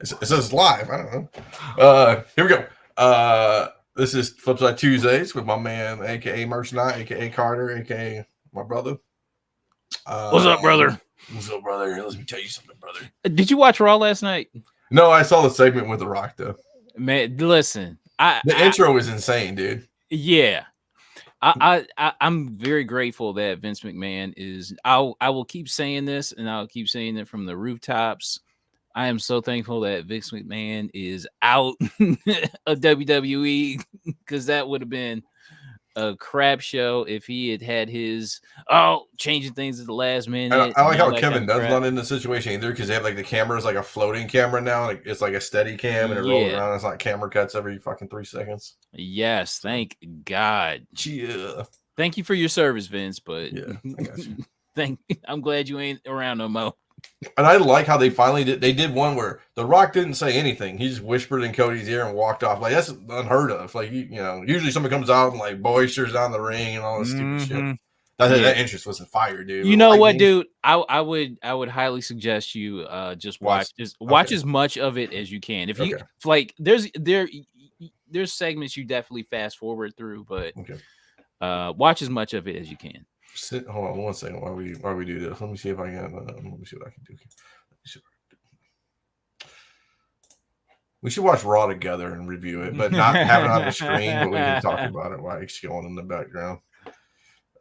It says live. I don't know. Here we go. This is Flipside Tuesdays with my man, aka Mercenaut, aka Carter, aka my brother. What's up, brother? What's up, brother? Let me tell you something, brother. Did you watch Raw last night? No, I saw the segment with The Rock though. Man, listen. The intro was insane, dude. Yeah. I'm very grateful that Vince McMahon is. I will keep saying this, and I'll keep saying it from the rooftops. I am so thankful that Vince McMahon is out of WWE, because that would have been a crap show if he had his changing things at the last minute. I like how Kevin does not in the situation either, because they have like the camera is like a floating camera now. Like it's like a steady cam and it rolls around. It's not camera cuts every fucking 3 seconds. Yes, thank God. Yeah. Thank you for your service, Vince. But yeah, I got you. I'm glad you ain't around no more. And I like how they finally did. They did one where The Rock didn't say anything. He just whispered in Cody's ear and walked off. Like, that's unheard of. Like, you know, usually somebody comes out and like boisters down the ring and all this stupid shit. That interest wasn't fire, dude. You know what, dude? I would highly suggest you watch as much of it as you can. If you like, there's segments you definitely fast forward through, but watch as much of it as you can. Hold on 1 second while we do this. Let me see if I can. Let me see what I can do. We should watch Raw together and review it, but not have it on the screen. But we can talk about it while it's going in the background.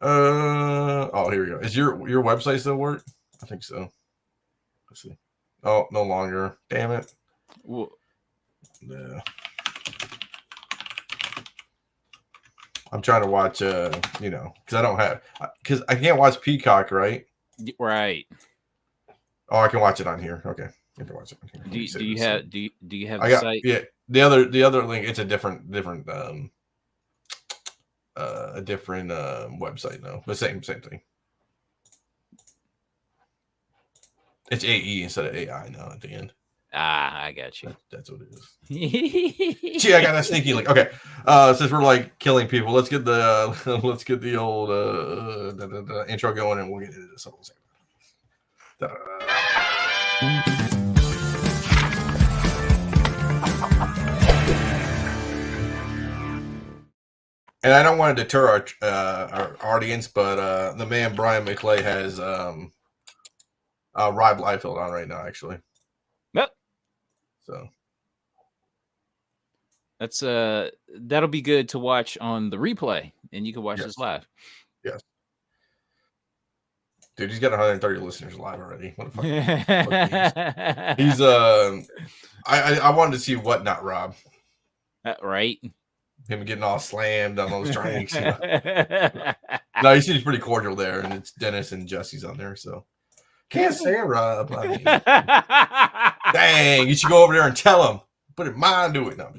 Here we go. Is your website still work? I think so. Let's see. Oh, no longer. Damn it. Yeah. I'm trying to watch, because I don't have, because I can't watch Peacock, right? Right. Oh, I can watch it on here. Okay, I can watch it on here. Do you have the site? Yeah, the other link. It's a different website though, but same thing. It's AE instead of AI now at the end. I got you. That's what it is. Gee, I got that sneaky link. Okay, since we're like killing people, let's get the old intro going, and we'll get into this. And I don't want to deter our audience, but the man Brian McClay has Rob Liefeld on right now, actually. Yep. So that's that'll be good to watch on the replay, and you can watch this live. Yes. Dude, he's got 130 listeners live already. What the fuck? He's I wanted to see What Not Rob. Right. Him getting all slammed on those drinks. You know? No, he seems pretty cordial there, and it's Dennis and Jesse's on there, so can't say Rob. I mean, dang, you should go over there and tell him. Put it mind to it. No,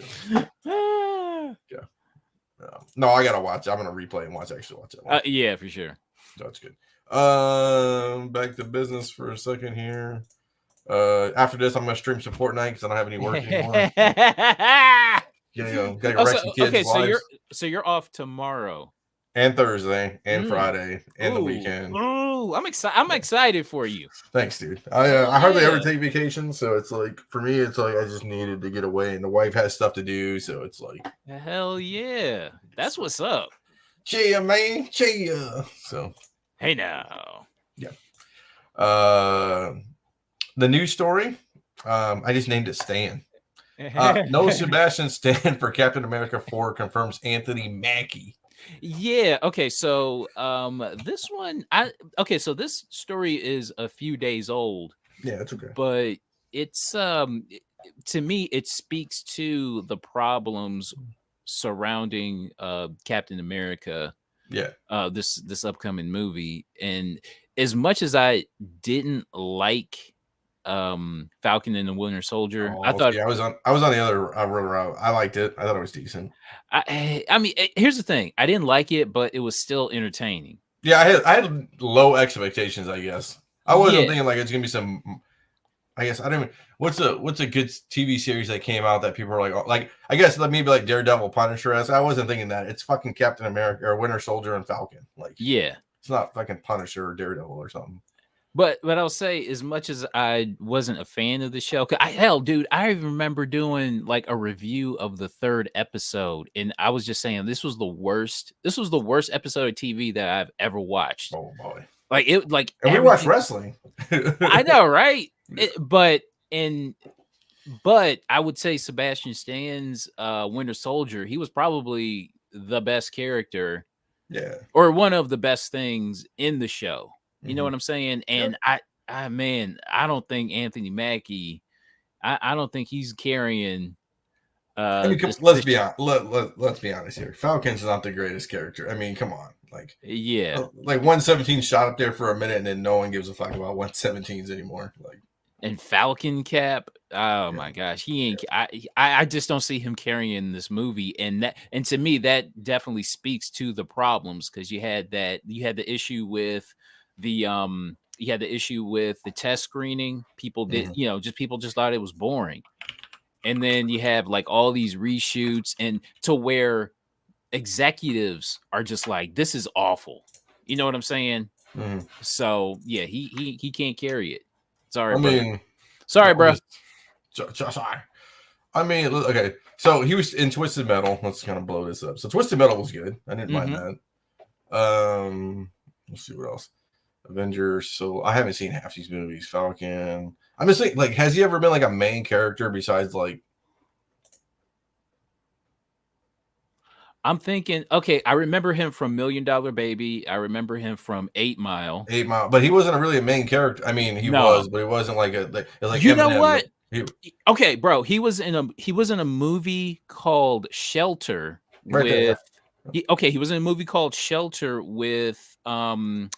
no, I gotta watch. I'm gonna replay and actually watch it. Yeah, for sure. That's good. Back to business for a second here. After this, I'm gonna stream some Fortnite because I don't have any work anymore. Gotta wreck some kids' okay, lives. so you're off tomorrow and Thursday and Friday and the weekend. Ooh, I'm excited for you. Thanks, dude. I hardly ever take vacations, so it's like for me, it's like I just needed to get away, and the wife has stuff to do, so it's like hell yeah, that's what's up. Cheer, man, cheer. So hey now, yeah. The news story. I just named it Stan. No Sebastian Stan for Captain America 4 confirms Anthony Mackie. Yeah. Okay. So, this one, so this story is a few days old. Yeah, it's okay. But it's, to me, it speaks to the problems surrounding Captain America. Yeah. This upcoming movie, and as much as I didn't like Falcon and the Winter Soldier, I thought I was on the other route. I liked it. I thought it was decent. I mean, here's the thing: I didn't like it, but it was still entertaining. Yeah, I had low expectations. I guess I wasn't thinking like it's gonna be some. I guess I don't. What's a good TV series that came out that people are like I guess maybe like Daredevil, Punisher. I wasn't thinking that. It's fucking Captain America or Winter Soldier and Falcon. Like yeah, it's not fucking Punisher or Daredevil or something. But I'll say, as much as I wasn't a fan of the show, hell, dude, I remember doing like a review of the 3rd episode, and I was just saying this was the worst. This was the worst episode of TV that I've ever watched. Oh boy. Like it, like And we watch wrestling. I know, right? But I would say Sebastian Stan's Winter Soldier, he was probably the best character, Yeah, or one of the best things in the show. You know Mhm. what I'm saying? Yep. And man, I don't think Anthony Mackie, I don't think he's carrying I mean, let's be honest. Let's be honest here. Falcon's not the greatest character. I mean, come on. Like Yeah. like 117 shot up there for a minute, and then no one gives a fuck about 117s anymore. Like, And Falcon Cap, oh my gosh, he ain't. I just don't see him carrying this movie, and to me that definitely speaks to the problems, because you had the issue with the test screening. People did, people just thought it was boring, and then you have like all these reshoots, and to where executives are just like, this is awful. You know what I'm saying? Mhm. So yeah, he can't carry it. Sorry, I mean, sorry, bro. Sorry. I mean, okay. So he was in Twisted Metal. Let's kind of blow this up. So Twisted Metal was good. I didn't mind that. Let's see what else. Avengers. So I haven't seen half these movies. Falcon. I'm just like, has he ever been like a main character besides like? I'm thinking, okay, I remember him from $1 Million Baby. I remember him from 8 Mile. 8 Mile, but he wasn't really a main character. I mean, he was, but he wasn't like a like. You Eminem. know what? Okay, bro, he was in a movie called Shelter Right with. there, yeah. He was in a movie called Shelter with the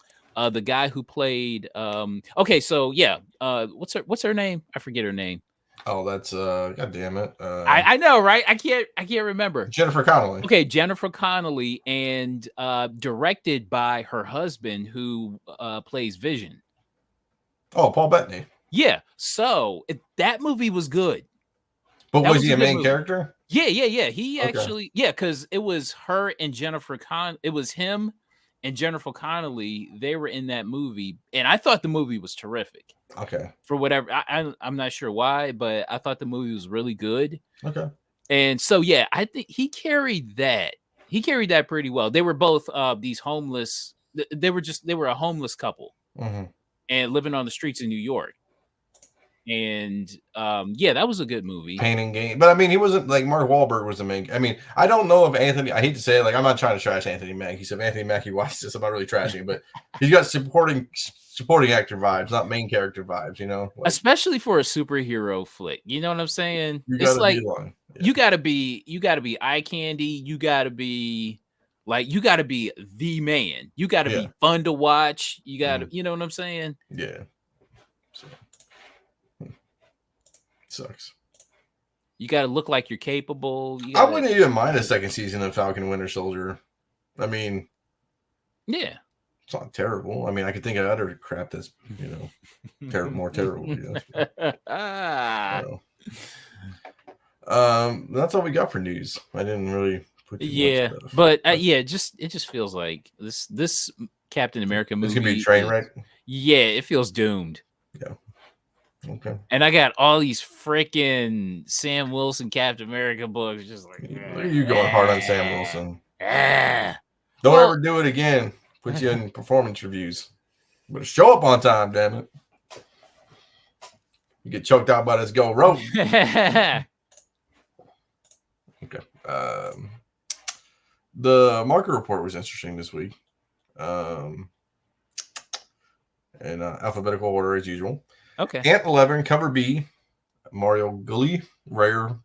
guy who played okay, so yeah, what's her name? I forget her name. Oh, that's god damn it. I know, right? I can't remember. Jennifer Connelly. Okay, Jennifer Connelly, and directed by her husband, who plays Vision. Oh, Paul Bettany. Yeah, so that movie was good. But was he a main character? Yeah. He actually, because it was her and it was him and Jennifer Connelly. They were in that movie, and I thought the movie was terrific. Okay. For whatever, I'm not sure why, but I thought the movie was really good. Okay. And so, yeah, I think he carried that. He carried that pretty well. They were both these homeless. They were a homeless couple, and living on the streets in New York. And yeah, that was a good movie. Pain and Gain. But I mean, he wasn't like Mark Wahlberg was the main. I mean, I don't know if Anthony. I hate to say it, like I'm not trying to trash Anthony Mackie. So if Anthony Mackie watches this, I'm not really trashing, but he's got supporting actor vibes, not main character vibes. You know, like, especially for a superhero flick. You know what I'm saying? It's like you gotta be eye candy. You gotta be the man. You gotta be fun to watch. You gotta, you know what I'm saying? Yeah. So. Sucks. You got to look like you're capable. I wouldn't even mind a second season of Falcon Winter Soldier. I mean, yeah, it's not terrible. I mean, I could think of other crap that's more terrible. That's all we got for news. I didn't really put much stuff. But it just feels like this Captain America movie. It's gonna be a train wreck. Yeah, it feels doomed. Yeah. Okay. And I got all these freaking Sam Wilson Captain America books. Just like, look at you going hard on Sam Wilson. Don't ever do it again. Put you in performance reviews. But show up on time, damn it. You get choked out by this go rope. Okay. The market report was interesting this week. In alphabetical order as usual. Okay. Ant 11, cover B, Mario Gully, rare,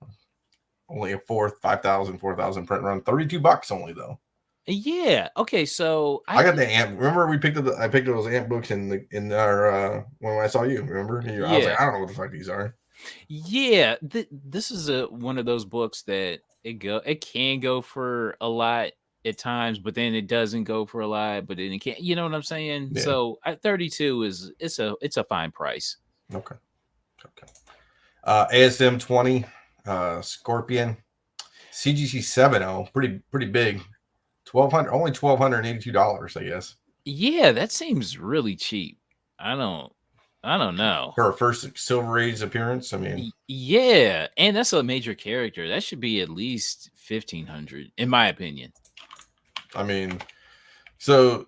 only a 4,000 print run, $32 only though. Yeah. Okay. So I got the Ant. Remember I picked up those Ant books in our when I saw you. Remember? I was like, I don't know what the fuck these are. Yeah. This is one of those books that it can go for a lot at times, but then it doesn't go for a lot, but then it can't. You know what I'm saying? Yeah. So at 32 it's a fine price. Okay. ASM 20, Scorpion, CGC 70, pretty big, only $1,282, I guess. Yeah, that seems really cheap. I don't know. Her first Silver Age appearance. I mean, Yeah, and that's a major character. That should be at least 1,500, in my opinion. I mean, so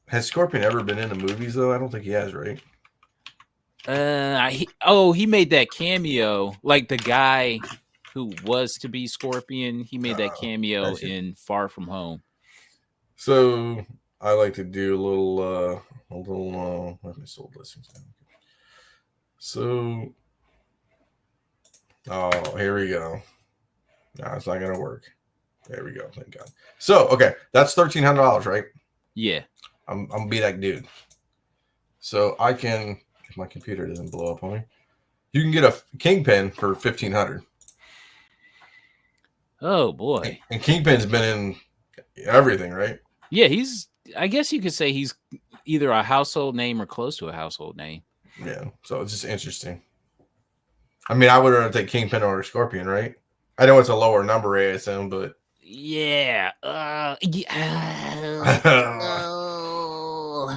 has Scorpion ever been in the movies though? I don't think he has, right? He made that cameo, like the guy who was to be Scorpion. He made that cameo in Far From Home. So I like to do a little. What have I sold listings? So, oh, here we go. No, it's not gonna work. There we go. Thank God. So, okay, that's $1,300, right? Yeah. I'm gonna be that dude. So I can, if my computer doesn't blow up on me, you can get a Kingpin for $1,500. Oh boy. And Kingpin's been in everything, right? Yeah, I guess you could say he's either a household name or close to a household name. Yeah. So it's just interesting. I mean, I would rather take Kingpin or Scorpion, right? I know it's a lower number ASM, but yeah.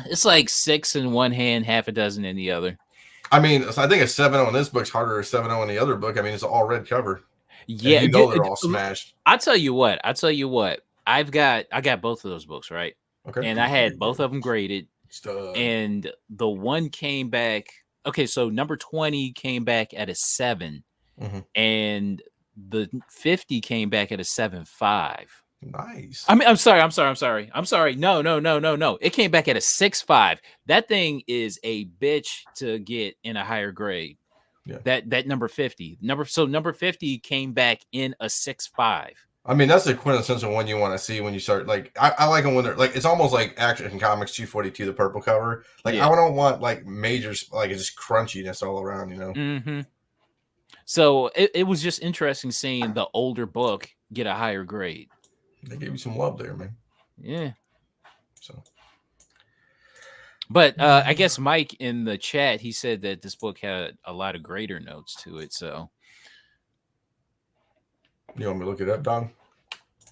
It's like 6 in one hand, half a dozen in the other. I mean, I think a 7.0 in this book's harder than 7.0 in the other book. I mean, it's all red cover. Yeah, and they're all smashed. I tell you what. I got both of those books, right? Okay. And I had both of them graded. And the one came back. Okay, so number 20 came back at a 7, and the 50 came back at a 7.5. Nice. I mean, I'm sorry. No. It came back at a 6.5. That thing is a bitch to get in a higher grade. Yeah. That number 50. Number 50 came back in a 6.5. I mean, that's the quintessential one you want to see when you start. Like, I like them when they're like, it's almost like Action Comics 242, the purple cover. Like, I don't want like major, like it's just crunchiness all around, you know? Mm-hmm. So it was just interesting seeing the older book get a higher grade. They gave you some love there, man. Yeah. So, but I guess Mike in the chat, he said that this book had a lot of grader notes to it. So, you want me to look it up, Don?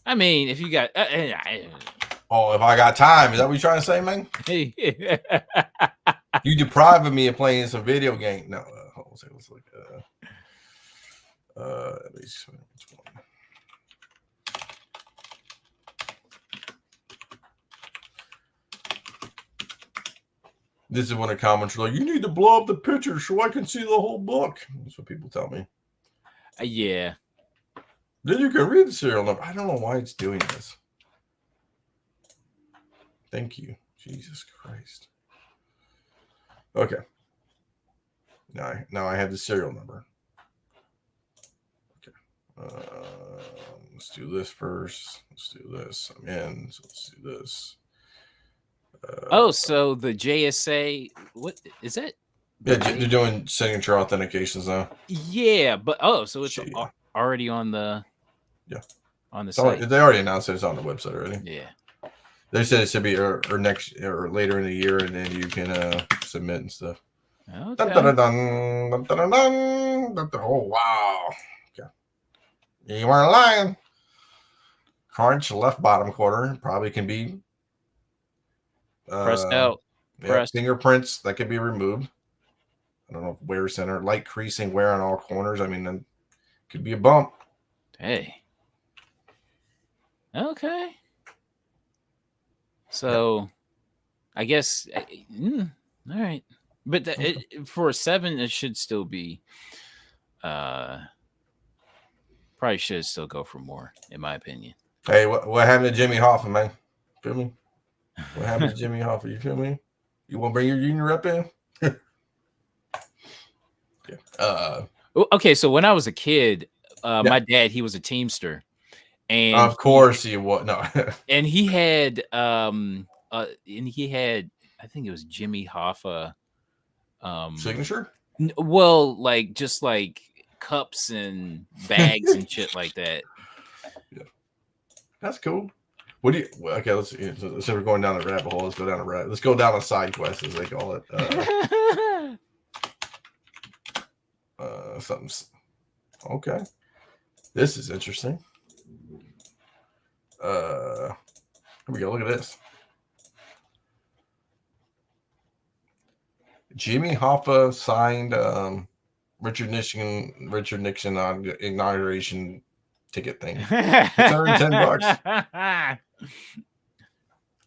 I mean, if you got, oh, if I got time, is that what you're trying to say, man? You depriving me of playing some video game. No, let's look. At least this is when the comments are like, you need to blow up the picture so I can see the whole book. That's what people tell me. Yeah. Then you can read the serial number. I don't know why it's doing this. Thank you. Jesus Christ. Okay. Now I have the serial number. Okay. Let's do this first. Let's do this. I'm in. So let's do this. So the JSA, what is it? Yeah, they're doing signature authentications now. Yeah, but so it's already on the site. They already announced it. It's on the website already. Yeah. They said it should be or next or later in the year, and then you can submit and stuff. Okay. Dun, dun, dun, dun, dun, dun, dun, dun. Oh wow! Okay. You weren't lying. Crunch left bottom corner probably can be pressed out. Pressed. Fingerprints that could be removed. I don't know if wear center, light creasing, wear on all corners. I mean, then could be a bump. Hey. Okay. So, I guess, all right. But for a 7, it should still be, probably should still go for more, in my opinion. Hey, what happened to Jimmie Hof, man? Feel me? What happened to Jimmie Hof? You feel me? You want to bring your union rep in? Yeah. Okay, so when I was a kid, my dad, he was a Teamster. And of course he was. No. And he had I think it was Jimmie Hof signature? Well, like just like cups and bags and shit like that. Yeah. That's cool. What do you okay, let's so we're going down the rabbit hole. Let's go down a rabbit. Let's go down a side quest, as they call it. Something. Okay. This is interesting. Here we go. Look at this. Jimmie Hoffa signed Richard Nixon on inauguration ticket thing. $610.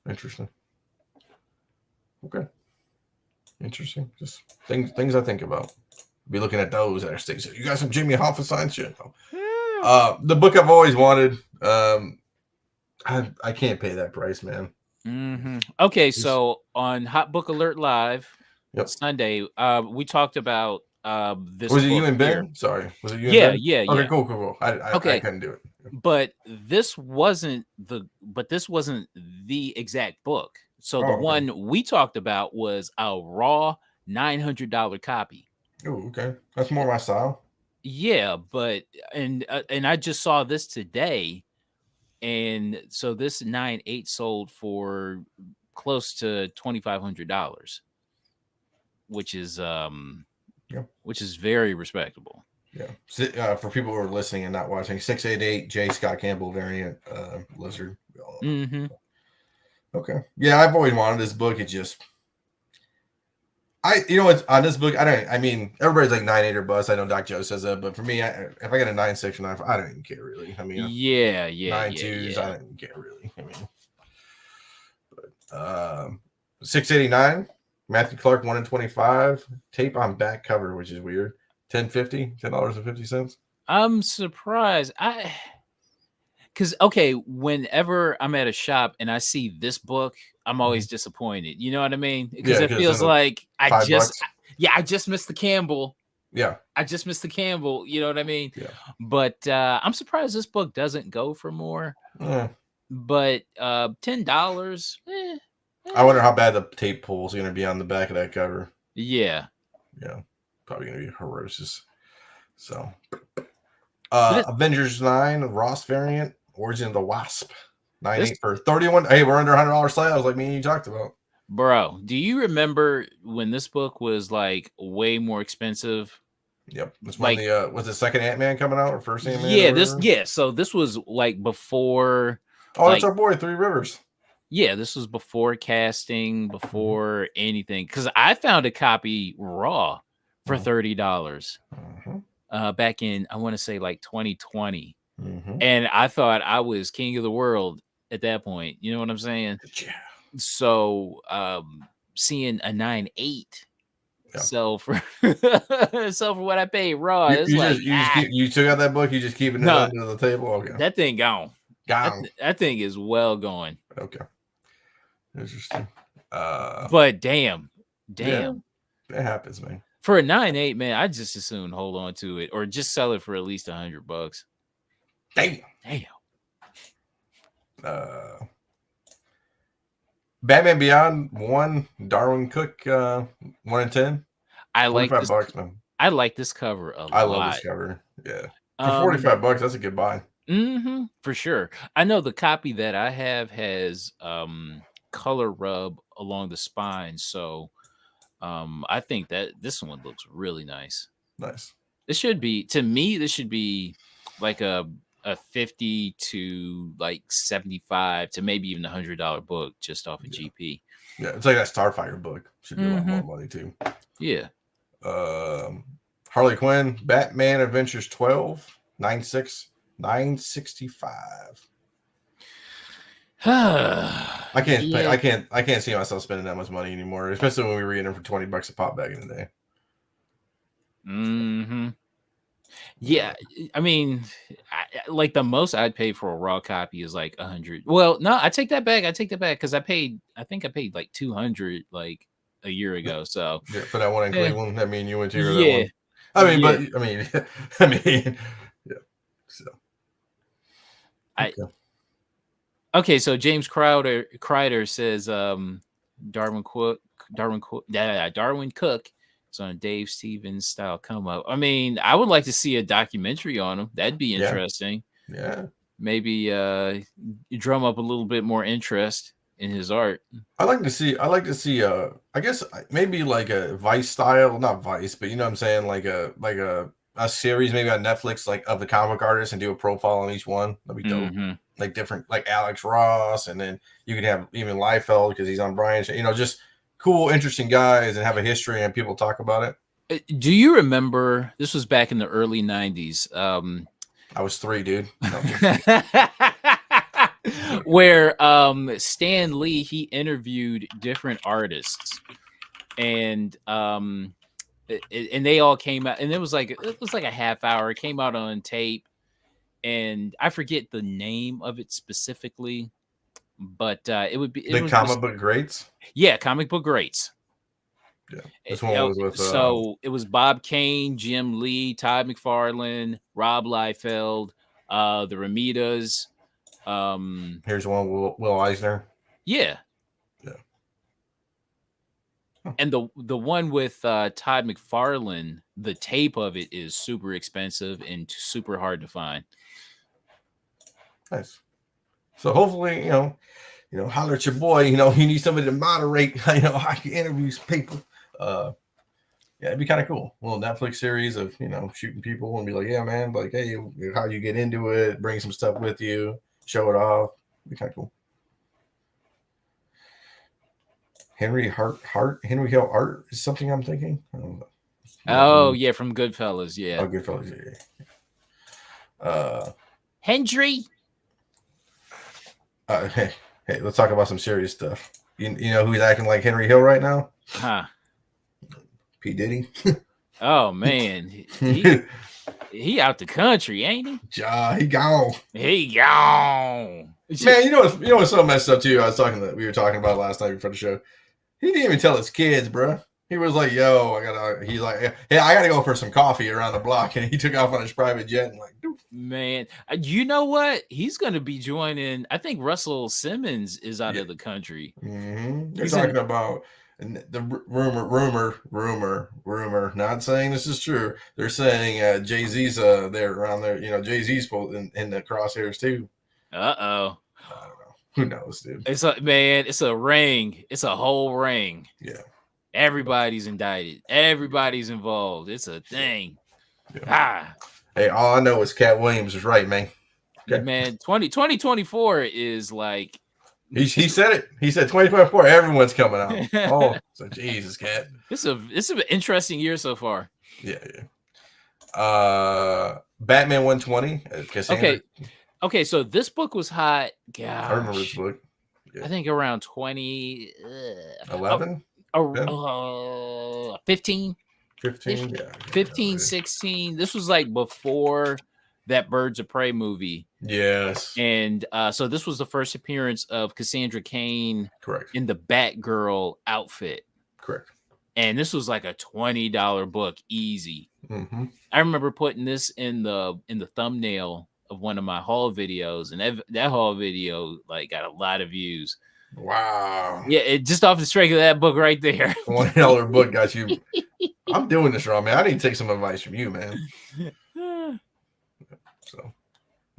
Interesting. Okay. Interesting. Just things I think about. Be looking at those that are sticks. You got some Jimmie Hoffa signed shit. The book I've always wanted. I can't pay that price, man. Okay, so on Hot Book Alert Live Sunday, we talked about this. Was it you and Ben? Here. Sorry, was it you? Yeah, and Ben? yeah, okay, yeah. Cool. I couldn't do it. But this wasn't the exact book. So the one we talked about was a raw $900 copy. Oh, okay, that's more my style. Yeah, but and I just saw this today, and so this 9/8 sold for close to $2,500, which is very respectable. Yeah. For people who are listening and not watching, 688 J. Scott Campbell variant lizard. Okay. Yeah, I've always wanted this book. It just it's on this book. I mean, everybody's like 9/8 or bust. I know Doc Joe says that, but for me, if I get a 9/6 or 9/5, I don't even care really. I mean, 9/2s, I don't even care really. I mean, but 689, Matthew Clark 1 in 25, tape on back cover, which is weird. $10.50. I'm surprised. Because whenever I'm at a shop and I see this book, I'm always disappointed. You know what I mean? Because it feels like I just missed the Campbell. Yeah, I just missed the Campbell. You know what I mean? Yeah. But I'm surprised this book doesn't go for more. But $10. I wonder how bad the tape pull is going to be on the back of that cover. Yeah. Probably going to be ferocious. So, Avengers 9 Ross variant, Origin of the Wasp, 9/8 for 31. Hey, we're under $100 slabs like me and you talked about. Bro, do you remember when this book was like way more expensive? Yep. It's like was the second AntMan coming out or first AntMan? So this was like before. Oh, that's our boy, Three Rivers. Yeah, this was before casting, before anything. Because I found a copy raw for $30 back in, I want to say like 2020. And I thought I was king of the world at that point. You know what I'm saying? Yeah. So seeing a 9/8 sell for what I paid raw, you took out that book, you just keeping it under the table. Okay. That thing gone. That thing is well going. Okay. Interesting. But damn. Yeah, it happens, man. For a 9/8, man, I just as soon hold on to it or just sell it for at least $100. Damn. Batman Beyond 1, Darwin Cook 1 in 10. I like this. $45, man. I like this cover a lot. I love this cover. Yeah. For $45, that's a good buy. For sure. I know the copy that I have has color rub along the spine, so I think that this one looks really nice. This should be, to me, this should be like a 50 to like 75 to maybe even $100 book just off of GP. Yeah, it's like that Starfire book. Should be a lot more money too. Yeah. Harley Quinn, Batman Adventures 12, 965. I can't see myself spending that much money anymore, especially when we were getting them for $20 a pop back in the day. Yeah, I mean, like the most I'd pay for a raw copy is like 100. Well, no, I take that back because I think I paid like 200 like a year ago. So yeah, for that one in Cleveland, I mean, you went to that one. I mean, yeah. So okay, so James Kreider says Darwin Cook is on a Dave Stevens style come up. I mean, I would like to see a documentary on him. That'd be interesting. Yeah. Maybe drum up a little bit more interest in his art. I like to see I guess maybe like a Vice style, not Vice, but you know what I'm saying, like a series maybe on Netflix, like of the comic artists, and do a profile on each one. That'd be dope. Like different, like Alex Ross, and then you could have even Liefeld because he's on Brian's, just cool, interesting guys and have a history and people talk about it. Do you remember? This was back in the early '90s. I was 3, dude. No, where Stan Lee, he interviewed different artists, and they all came out, and it was like a half hour. It came out on tape, and I forget the name of it specifically, but it would be the comic book greats. Yeah, comic book greats. Yeah, this one was with. So it was Bob Kane, Jim Lee, Todd McFarlane, Rob Liefeld, the Ramitas. Here's one, Will Eisner. Yeah. And the one with Todd McFarlane, the tape of it is super expensive and super hard to find. Nice. So hopefully, you know, holler at your boy. You know, you need somebody to moderate. You know, hockey interviews people. Yeah, it'd be kind of cool. A little Netflix series of, you know, shooting people and be like, yeah, man, like, hey, how you get into it? Bring some stuff with you. Show it off. It'd be kind of cool. Henry Hill Art is something I'm thinking. I don't know. Oh, yeah, from Goodfellas, yeah. Oh, Goodfellas, yeah. Hendry. Hey, let's talk about some serious stuff. You know who's acting like Henry Hill right now? Huh. P. Diddy. Oh, man. He out the country, ain't he? He gone. He gone. Man, you know what's so messed up too? We were talking about last night before the show. He didn't even tell his kids, bro. He was like, "Yo, he's like, hey, I gotta go for some coffee around the block," and he took off on his private jet and like, doof. Man, you know what? He's gonna be joining. I think Russell Simmons is out of the country. Mm-hmm. They're talking about the rumor. Not saying this is true. They're saying Jay-Z's there around there. You know, Jay-Z's in the crosshairs too. Uh-oh. I don't know. Who knows, dude? It's a ring. It's a whole ring. Yeah. Everybody's indicted. Everybody's involved. It's a thing. Yeah. Hey, all I know is Cat Williams is right, man. Okay. Man, 2024 is like... He said it. He said 2024, everyone's coming out. Oh, so Jesus, Cat. It's an interesting year so far. Yeah. Batman 120. Cassandra. Okay, so this book was hot. Gosh. I remember this book. Yeah. I think around 11? 15? 15? Yeah. 15, 16. This was like before that Birds of Prey movie. Yes. And so this was the first appearance of Cassandra Kane. Correct. In the Batgirl outfit. Correct. And this was like a $20 book, easy. Mm-hmm. I remember putting this in the thumbnail of one of my haul videos, and that haul video like got a lot of views. Wow. Yeah, it just off the strength of that book right there. $20 book got you. I'm doing this wrong, man. I need to take some advice from you, man. So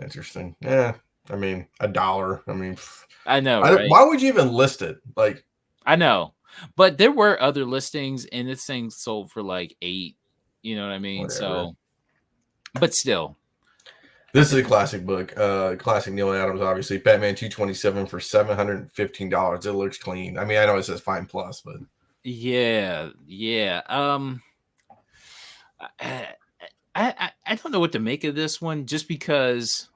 interesting. Yeah. I mean, $1. I mean, I know. Right? Why would you even list it? Like, I know, but there were other listings, and this thing sold for like $8. You know what I mean? Whatever. So, but still. This is a classic book. Classic Neil Adams, obviously. Batman 227 for $715. It looks clean. I mean, I know it says Fine Plus, but yeah. I don't know what to make of this one, just because,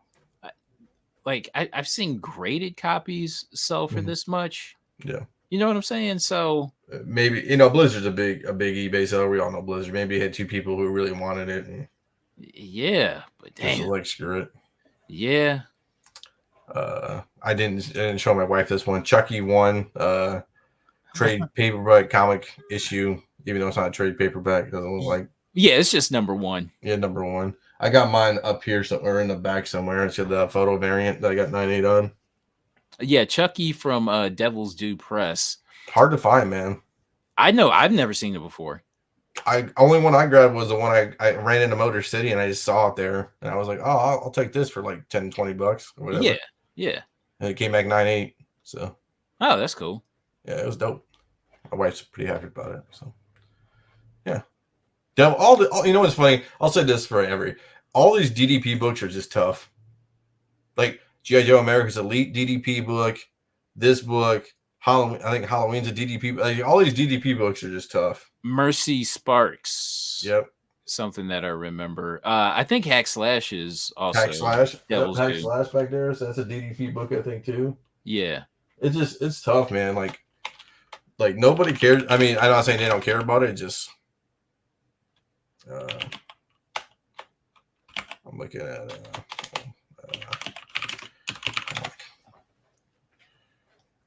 like, I've seen graded copies sell for this much. Yeah, you know what I'm saying. So maybe Blizzard's a big eBay seller. We all know Blizzard. Maybe it had two people who really wanted it. And yeah, but damn, like screw it. Yeah. I didn't show my wife this one. Chucky 1 trade paperback comic issue, even though it's not a trade paperback. It doesn't look like. Yeah, it's just number 1. Yeah, number 1. I got mine up here somewhere in the back somewhere. It's the photo variant that I got 9.8 on. Yeah, Chucky from Devil's Due Press. Hard to find, man. I know. I've never seen it before. Only one I grabbed was the one I ran into Motor City and I just saw it there. And I was like, oh, I'll take this for like $10, $20 or whatever. Yeah. And it came back 9.8. So. Oh, that's cool. Yeah, it was dope. My wife's pretty happy about it. So. Yeah. You know what's funny? I'll say this for all these DDP books are just tough. Like G.I. Joe America's Elite DDP book, this book, Halloween. I think Halloween's a DDP. Like, all these DDP books are just tough. Mercy Sparks. Yep. Something that I remember. I think Hack Slash is also Hack Slash. Devil's Hack Due. Slash back there. So that's a DDP book, I think, too. Yeah. It's tough, man. Like nobody cares. I mean, I'm not saying they don't care about it. Just I'm looking at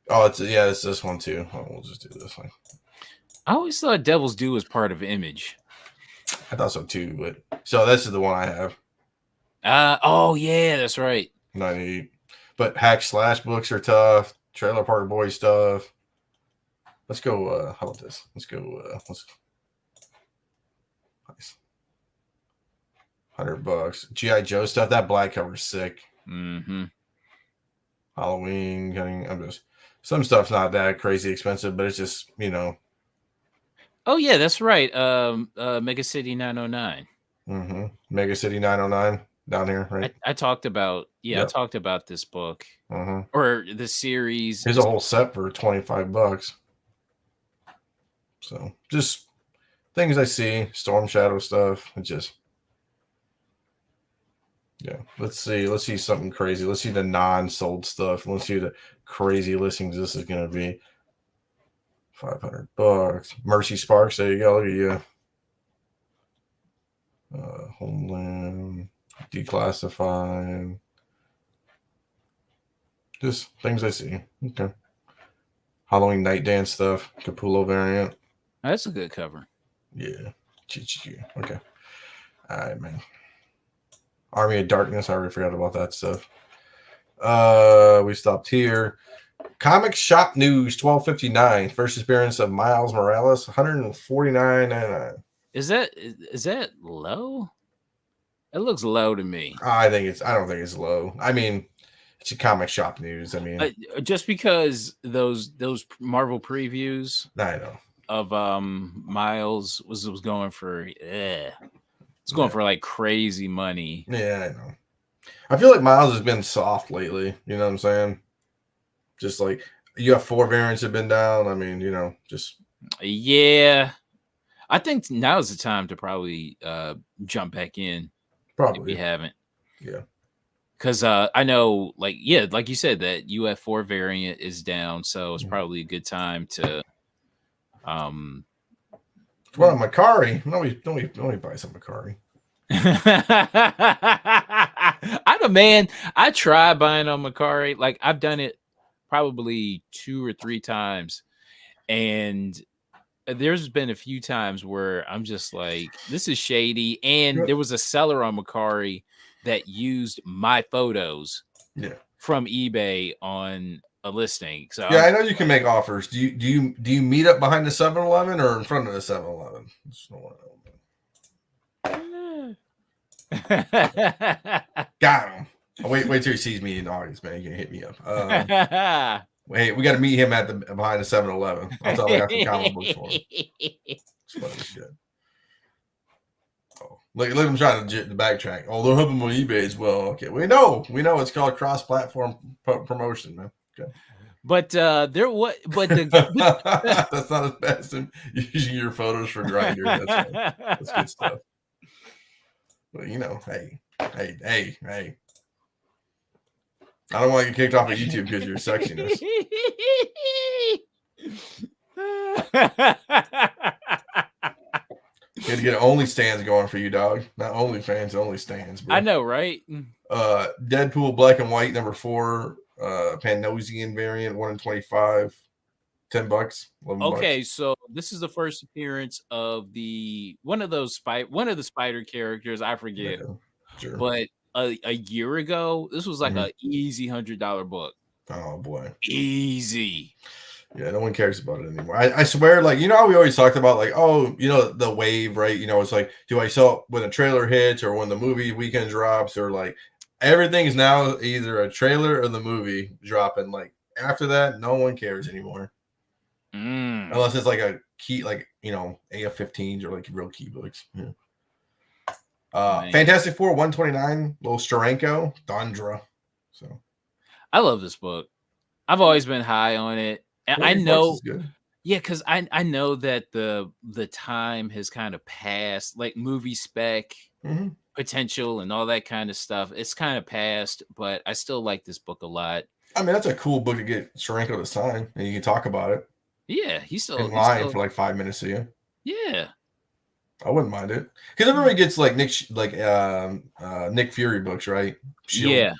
it's this one too. Oh, we'll just do this one. I always thought Devil's Due was part of Image. I thought so too, but so this is the one I have. Oh yeah, that's right. 98. But Hack Slash books are tough. Trailer Park Boy stuff. Let's go. How about this? Let's go. Nice. $100. GI Joe stuff. That black cover's sick. Mm-hmm. Halloween. Some stuff's not that crazy expensive, but it's just Oh yeah, that's right. Mega City 909. Mm-hmm. Mega City 909 down here, right? I talked about I talked about this book or the series. Here's a whole set for $25. So just things I see, Storm Shadow stuff. It just let's see something crazy. Let's see the non-sold stuff. Let's see the crazy listings this is gonna be. $500. Mercy Sparks, there you go. Look at you. Homeland, Declassified. Just things I see. Okay. Halloween Night Dance stuff. Capullo variant. That's a good cover. Yeah. Okay. All right, man. Army of Darkness. I already forgot about that stuff. We stopped here. Comic Shop News 1259. First appearance of Miles Morales. $149.99. Is that low? It looks low to me. I don't think it's low. I mean, it's a Comic Shop News. I mean, just because those Marvel previews I know of Miles was going for it's going for like crazy money. Yeah, I know. I feel like Miles has been soft lately. You know what I'm saying? Just like you have 4 variants have been down. I mean, just I think now is the time to probably jump back in. Probably if you haven't. Yeah. Because I know, like you said, that UF4 variant is down, so it's probably a good time to. Well, Macari. No, we buy some Macari. I'm a man. I try buying on Macari. Like I've done it probably 2 or 3 times, and there's been a few times where I'm just like, this is shady. And there was a seller on Macari that used my photos from eBay on a listing. So I know you can make offers. Do you meet up behind the 7-Eleven or in front of the 7-Eleven? Got him. Oh, wait till he sees me in August, man. You can hit me up. Hey, we got to meet him at behind the 7-Eleven. That's all I got some comic books for him. It's funny as shit. Oh, look at him trying to backtrack. Oh, they're helping on eBay as well. Okay, we know it's called cross-platform promotion, man. Okay. But that's not as bad as using your photos for Grindr. That's good stuff. Well, hey. I don't want to get kicked off of YouTube because you're sexiness. You had to get OnlyStans going for you, dog. Not OnlyFans, OnlyStans. Bro. I know, right? Deadpool Black and White number 4, Panosian variant 1 in 25, $10. Okay, so this is the first appearance of one of the spider characters. I forget, sure. But a year ago, this was like a easy $100 book. Oh boy, easy. Yeah, no one cares about it anymore. I swear, like, how we always talked about, like, the wave, right? It's like, do I sell it when a trailer hits or when the movie weekend drops, or like everything is now either a trailer or the movie dropping. Like after that, no one cares anymore. Unless it's like a key, like, AF-15s or like real key books. Yeah. Fantastic Four 129, little Steranko, Dondra. So I love this book. I've always been high on it. And I 40 bucks know, is good. yeah, because I know that the time has kind of passed, like movie spec Mhm. potential and all that kind of stuff. It's kind of passed, but I still like this book a lot. I mean, that's a cool book to get Steranko to sign, and you can talk about it Yeah, in he's line still for like 5 minutes to you. yeah. I wouldn't mind it because everybody gets like Nick Fury books, right? Shield, Yeah.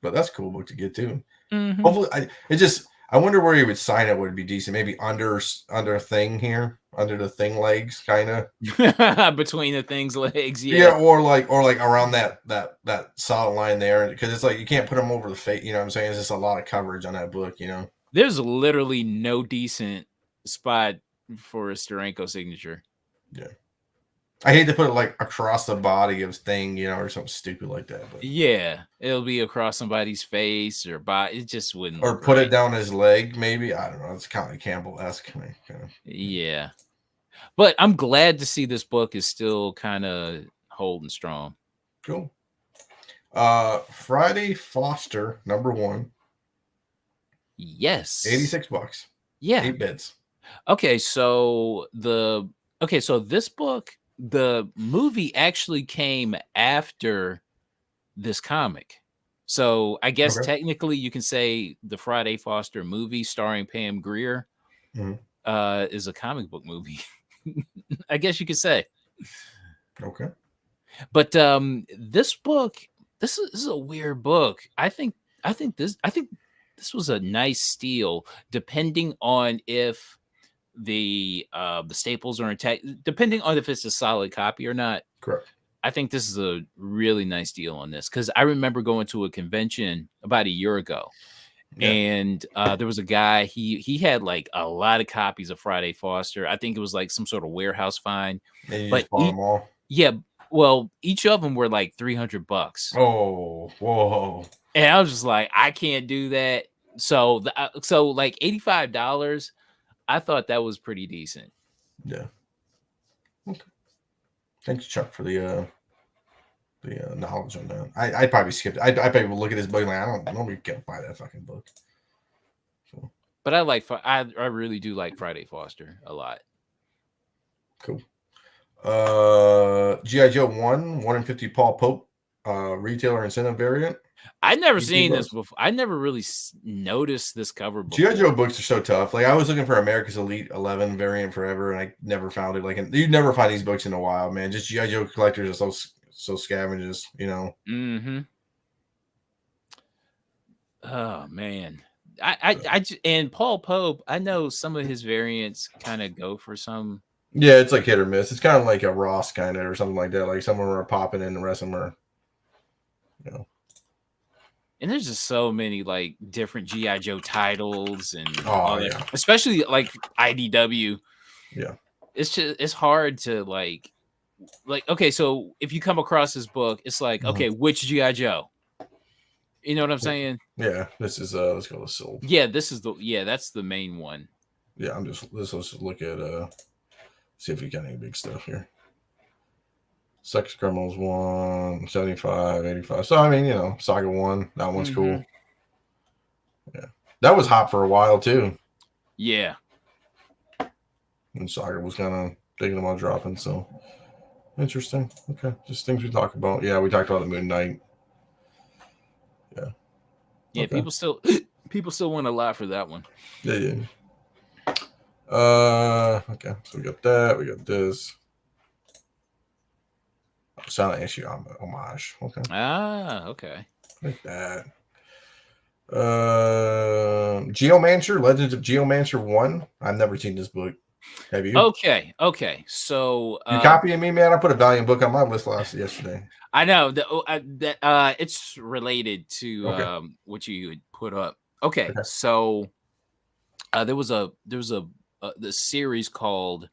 but that's a cool book to get too. Mhm. Hopefully, I wonder where he would sign it would be decent. Maybe under a thing here, under the thing legs, kind of. Between the thing's legs, yeah. Yeah, or like around that solid line there, because it's like you can't put them over the face. You know what I'm saying? It's just a lot of coverage on that book. You know. There's literally no decent spot for a Steranko signature. Yeah. I hate to put it like across the body of thing, you know, or something stupid like that, but Yeah, it'll be across somebody's face or body. It just wouldn't or look put right. it down his leg, maybe. I don't know. It's kind of Campbell-esque. Kind of. Yeah. But I'm glad to see this book is still kind of holding strong. Cool. Friday Foster #1, Yes. $86. Yeah. 8 bits. Okay, so this book, the movie actually came after this comic. So I guess Okay. technically you can say the Friday Foster movie starring Pam Grier Mhm. is a comic book movie. I guess you could say. Okay. But this book, this is a weird book. I think this was a nice steal, depending on if the staples are intact, depending on if it's a solid copy or not. Correct. I think this is a really nice deal on this because I remember going to a convention about a year ago, Yeah. and there was a guy. He had like a lot of copies of Friday Foster. I think it was like some sort of warehouse find. And you But just bought them all. yeah, well, each of them were like $300, Oh, whoa. and I was just like, I can't do that. So so like $85. I thought that was pretty decent. Yeah. Okay. Thanks, Chuck, for the knowledge on that. I probably skipped it. I probably will look at this book like, I don't know, we can't buy that fucking book. So. But I really do like Friday Foster a lot. Cool. G.I. Joe 1 in 50 Paul Pope retailer incentive variant. I'd never seen this before. I never really noticed this cover before. G.I. Joe books are so tough. Like I was looking for America's Elite 11 variant forever, and I never found it. Like you'd never find these books in the wild, man. Just G.I. Joe collectors are so scavenges, you know. Mm-hmm. Oh man. And Paul Pope, I know some of his variants kind of go for some. Yeah, it's like hit or miss. It's kind of like a Ross kind of or something like that. Like some of them are popping and the rest of them are, you know. And there's just so many like different G.I. Joe titles and all that. Especially like IDW. Yeah. It's hard to like okay, so if you come across this book, it's like, okay, which G.I. Joe? You know what I'm saying? Yeah, this is let's go to Sold. Yeah, that's the main one. Yeah, let's look at see if we got any big stuff here. Sex Criminals 1, 75, 85. So I mean, you know, Saga 1, that one's cool. Yeah. That was hot for a while too. Yeah. And Saga was kind of thinking about dropping, so interesting. Okay. Just things we talk about. Yeah, we talked about the Moon Knight. Yeah. Yeah, okay. people still want a lot for that one. Yeah. Okay. So we got that. We got this. Silent issue homage. Okay. Okay. Like that. Geomancer, Legends of Geomancer 1. I've never seen this book. Have you? Okay. So you copying me, man? I put a Valiant book on my list yesterday. I know that it's related to what you had put up. Okay. So there was the series called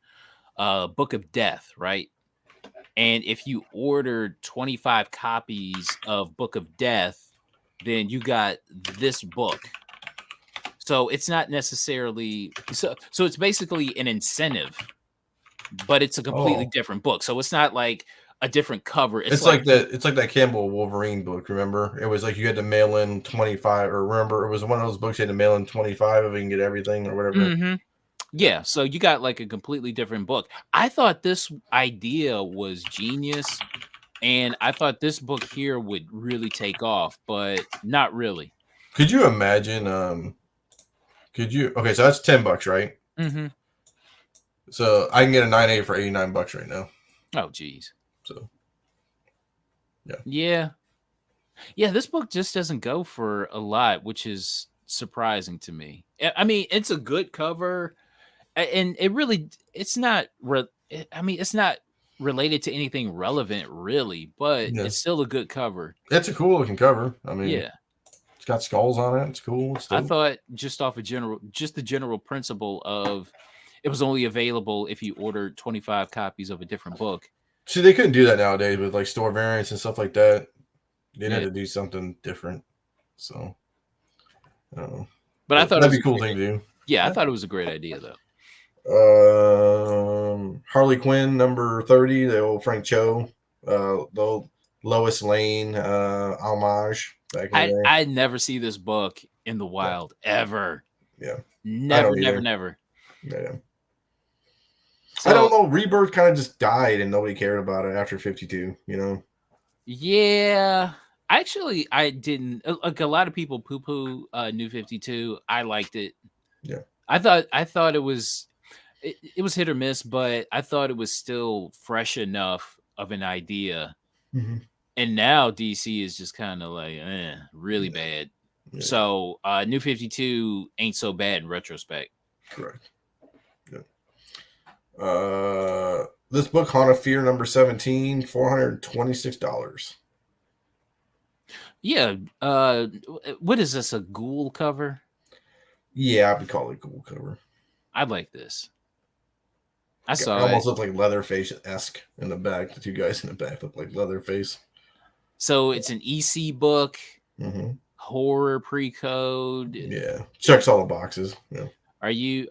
Book of Death, right? And if you ordered 25 copies of Book of Death, then you got this book. So it's not necessarily so it's basically an incentive, but it's a completely different book. So it's not like, a different cover. It's like that. It's like that Campbell Wolverine book. Remember, it was like you had to mail in 25, or remember, it was one of those books you had to mail in 25 if you can get everything or whatever. Mm-hmm. Yeah, so you got like a completely different book. I thought this idea was genius, and I thought this book here would really take off, but not really. Could you imagine? Could you? Okay, so that's $10, right? Mm-hmm. So I can get a 9.8 for $89 right now. Oh, geez. So yeah. This book just doesn't go for a lot, which is surprising to me. I mean, it's a good cover, and it's not. It's not related to anything relevant, really, but it's still a good cover. It's a cool looking cover. I mean, yeah. It's got skulls on it. It's cool. I thought just the general principle of it was only available if you ordered 25 copies of a different book. See, they couldn't do that nowadays with like store variants and stuff like that. They'd have to do something different. So, but I thought that'd be a cool thing to do. Yeah, I thought it was a great idea though. Harley Quinn number 30, the old Frank Cho, the old Lois Lane homage. I never see this book in the wild ever. Yeah, never. Yeah. So, I don't know. Rebirth kind of just died, and nobody cared about it after 52. You know. Yeah, actually, I didn't. Like a lot of people poo-poo New 52. I liked it. Yeah, I thought it was. It was hit or miss, but I thought it was still fresh enough of an idea. Mm-hmm. And now DC is just kind of like, really bad. Yeah. So New 52 ain't so bad in retrospect. Correct. Yeah. This book, Haunt of Fear, number 17, $426. Yeah. What is this? A ghoul cover? Yeah, I would call it a ghoul cover. I'd like this. I saw it almost looked like Leatherface-esque in the back. The two guys in the back look like Leatherface. So it's an EC book, mm-hmm. horror pre-code. Yeah, checks all the boxes. Yeah. Are you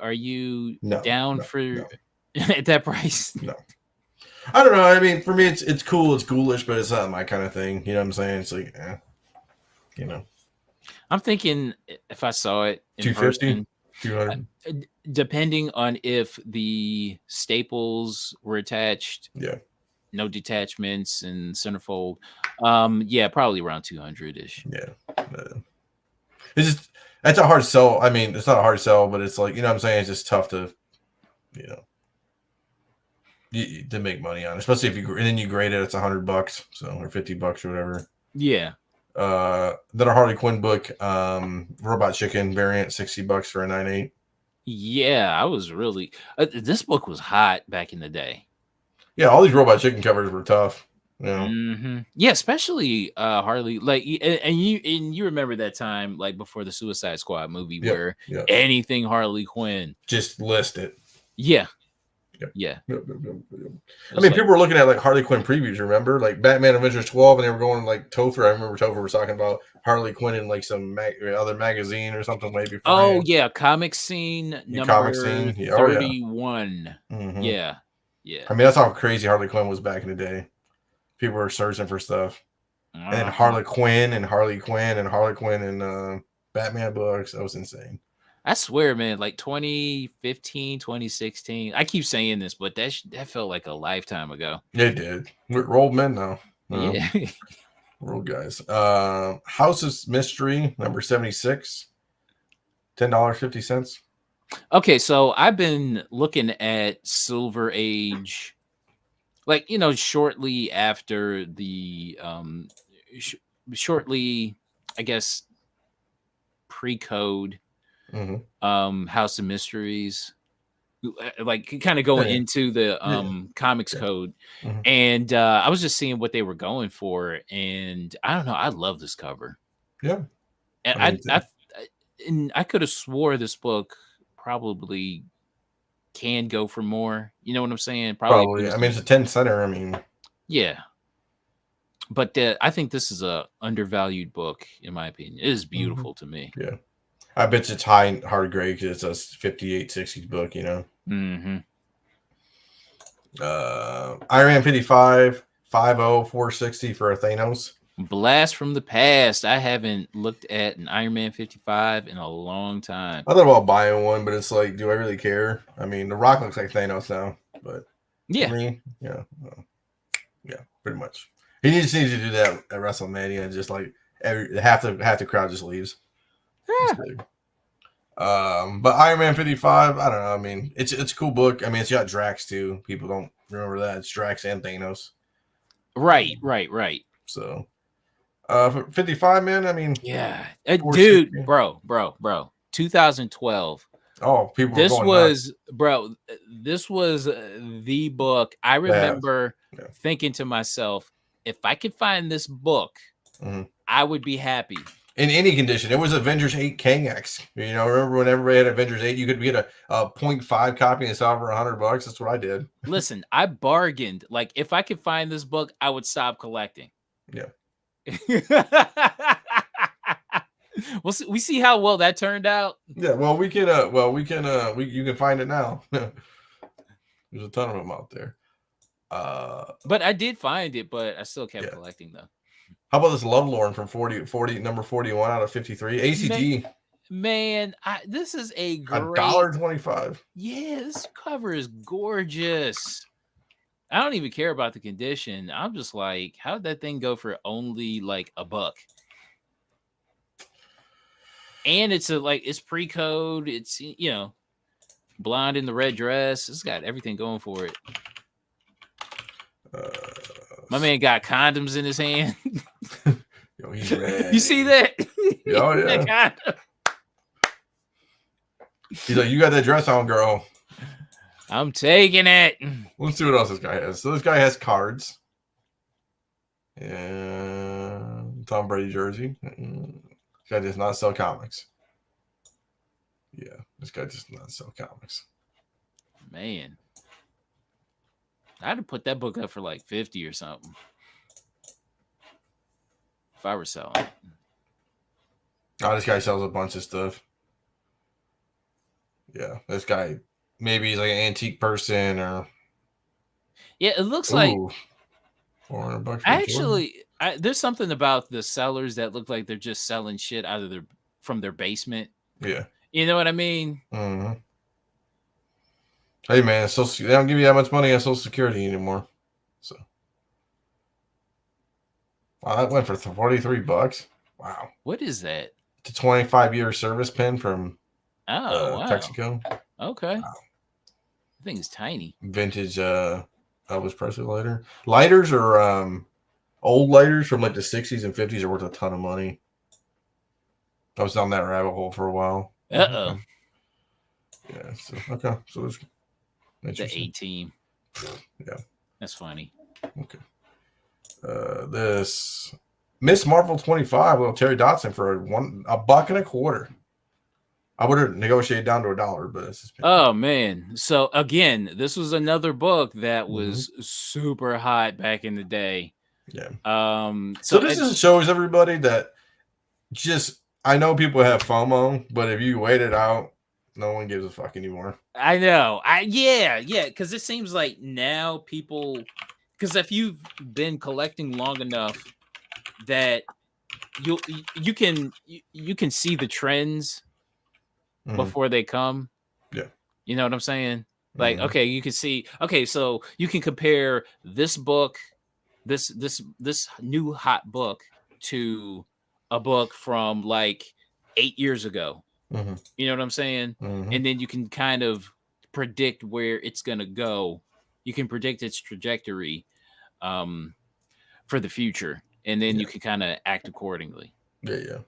down for at that price? No, I don't know. I mean, for me, it's cool. It's ghoulish, but it's not my kind of thing. You know what I'm saying? It's like, you know. I'm thinking if I saw it in 250, 200. Depending on if the staples were attached. Yeah. No detachments and centerfold. Yeah, probably around 200-ish. Yeah. It's just, that's a hard sell. I mean, it's not a hard sell, but it's like, you know what I'm saying? It's just tough to, to make money on, especially if and then you grade it, it's $100, so, or $50 or whatever. Yeah. Then a Harley Quinn book, Robot Chicken variant, $60 for a 9.8. Yeah, I was really, this book was hot back in the day. Yeah, all these Robot Chicken covers were tough. Mm-hmm. Yeah, especially Harley. Like, and you remember that time, like before the Suicide Squad movie, where anything Harley Quinn, just list it. Yeah. Yep. Yeah. Yep. I mean, people were looking at like Harley Quinn previews. Remember, like Batman Avengers 12, and they were going like Topher. I remember Topher was talking about Harley Quinn in like some other magazine or something way before. Oh yeah, Comic Scene number 31. Mm-hmm. Yeah. I mean, that's how crazy Harley Quinn was back in the day. People were searching for stuff, and Harley Quinn and Batman books. That was insane. I swear, man, like 2015, 2016. I keep saying this, but that felt like a lifetime ago. It did. We're old men now. Yeah. We're old guys. House of Mystery, number 76, $10.50. Okay, so I've been looking at Silver Age, like, shortly after the, shortly, I guess, pre-code, House of Mysteries, like kind of going into the comics code, and I was just seeing what they were going for, and I don't know, I love this cover. Yeah, and I could have swore this book probably can go for more. You know what I'm saying? Probably. I mean, it's a 10 center. I mean, yeah. But I think this is a undervalued book, in my opinion. It is beautiful to me. Yeah. I bet it's high and hard grade because it's a 58, 60s book, Iron Man 55, 50,460 for a Thanos. Blast from the past. I haven't looked at an Iron Man 55 in a long time. I thought about buying one, but it's like, do I really care? I mean, The Rock looks like Thanos now, but yeah, for me, yeah, pretty much. He just needs to do that at WrestleMania, and just like half the crowd just leaves. Yeah. But Iron Man 55, I don't know. I mean, it's a cool book. I mean, it's got Drax too. People don't remember that. It's Drax and Thanos. Right. So, for 55, man, I mean, yeah, dude, bro. 2012. Oh, people. This was the book. I remember thinking to myself, if I could find this book, I would be happy. In any condition. It was Avengers 8 Kang X. You know, remember when everybody had Avengers 8, you could get a 0.5 copy and sell for $100. That's what I did. Listen, I bargained. Like, if I could find this book, I would stop collecting. Yeah. We see how well that turned out. Yeah, well, you can find it now. There's a ton of them out there. But I did find it, but I still kept collecting though. How about this Lovelorn from 40 number 41 out of 53? ACG. Man, this is a great $1.25. Yeah, this cover is gorgeous. I don't even care about the condition. I'm just like, how did that thing go for only like $1? And it's it's pre-code. It's, you know, blonde in the red dress. It's got everything going for it. My man got condoms in his hand. Yo, he's red. You see that? Oh, yeah. He's like, you got that dress on, girl. I'm taking it. Let's see what else this guy has. So this guy has cards. And Tom Brady jersey. This guy does not sell comics. Yeah, this guy does not sell comics. Man. I'd have put that book up for like 50 or something. If I were selling it. Oh, this guy sells a bunch of stuff. Yeah, this guy, maybe he's like an antique person or. Yeah, it looks like. $400. Actually, there's something about the sellers that look like they're just selling shit out of from their basement. Yeah. You know what I mean? Mm-hmm. Hey man, they don't give you that much money on Social Security anymore. So, wow, that went for $43. Wow. What is that? It's a 25-year service pin from wow. Texaco. Okay. Wow. The thing is tiny. Vintage Elvis Presley lighters or old lighters from like the 60s and 50s are worth a ton of money. I was down that rabbit hole for a while. Uh-oh. Yeah. So, okay. So it's the A-team. Yeah. That's funny. Okay. This Miss Marvel 25, little Terry Dotson for $1.25. I would have negotiated down to $1, but it's just oh man. So again, this was another book that was super hot back in the day. Yeah. So this just shows everybody that I know people have FOMO, but if you wait it out, no one gives a fuck anymore. I know. Yeah, because it seems like now people, because if you've been collecting long enough that you can see the trends before they come. Yeah. You know what I'm saying? Like, okay, you can see, so you can compare this book, this new hot book to a book from like 8 years ago. You know what I'm saying? And then you can kind of predict where it's going to go. You can predict its trajectory for the future. And then you can kind of act accordingly. Yeah.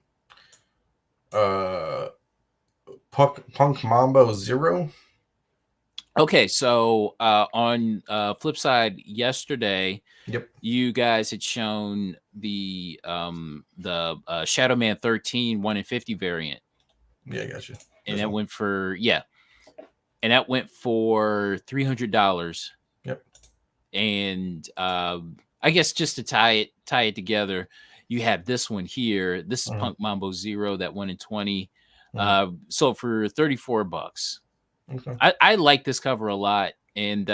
Punk Mambo 0. Okay, so on Flipside yesterday, you guys had shown the Shadow Man 13 1 in 50 variant. Yeah, I got you. And that went for $300. Yep. And I guess just to tie it together, you have this one here. This is Punk Mambo 0, that 1 in 20. So for $34. Okay. I like this cover a lot, and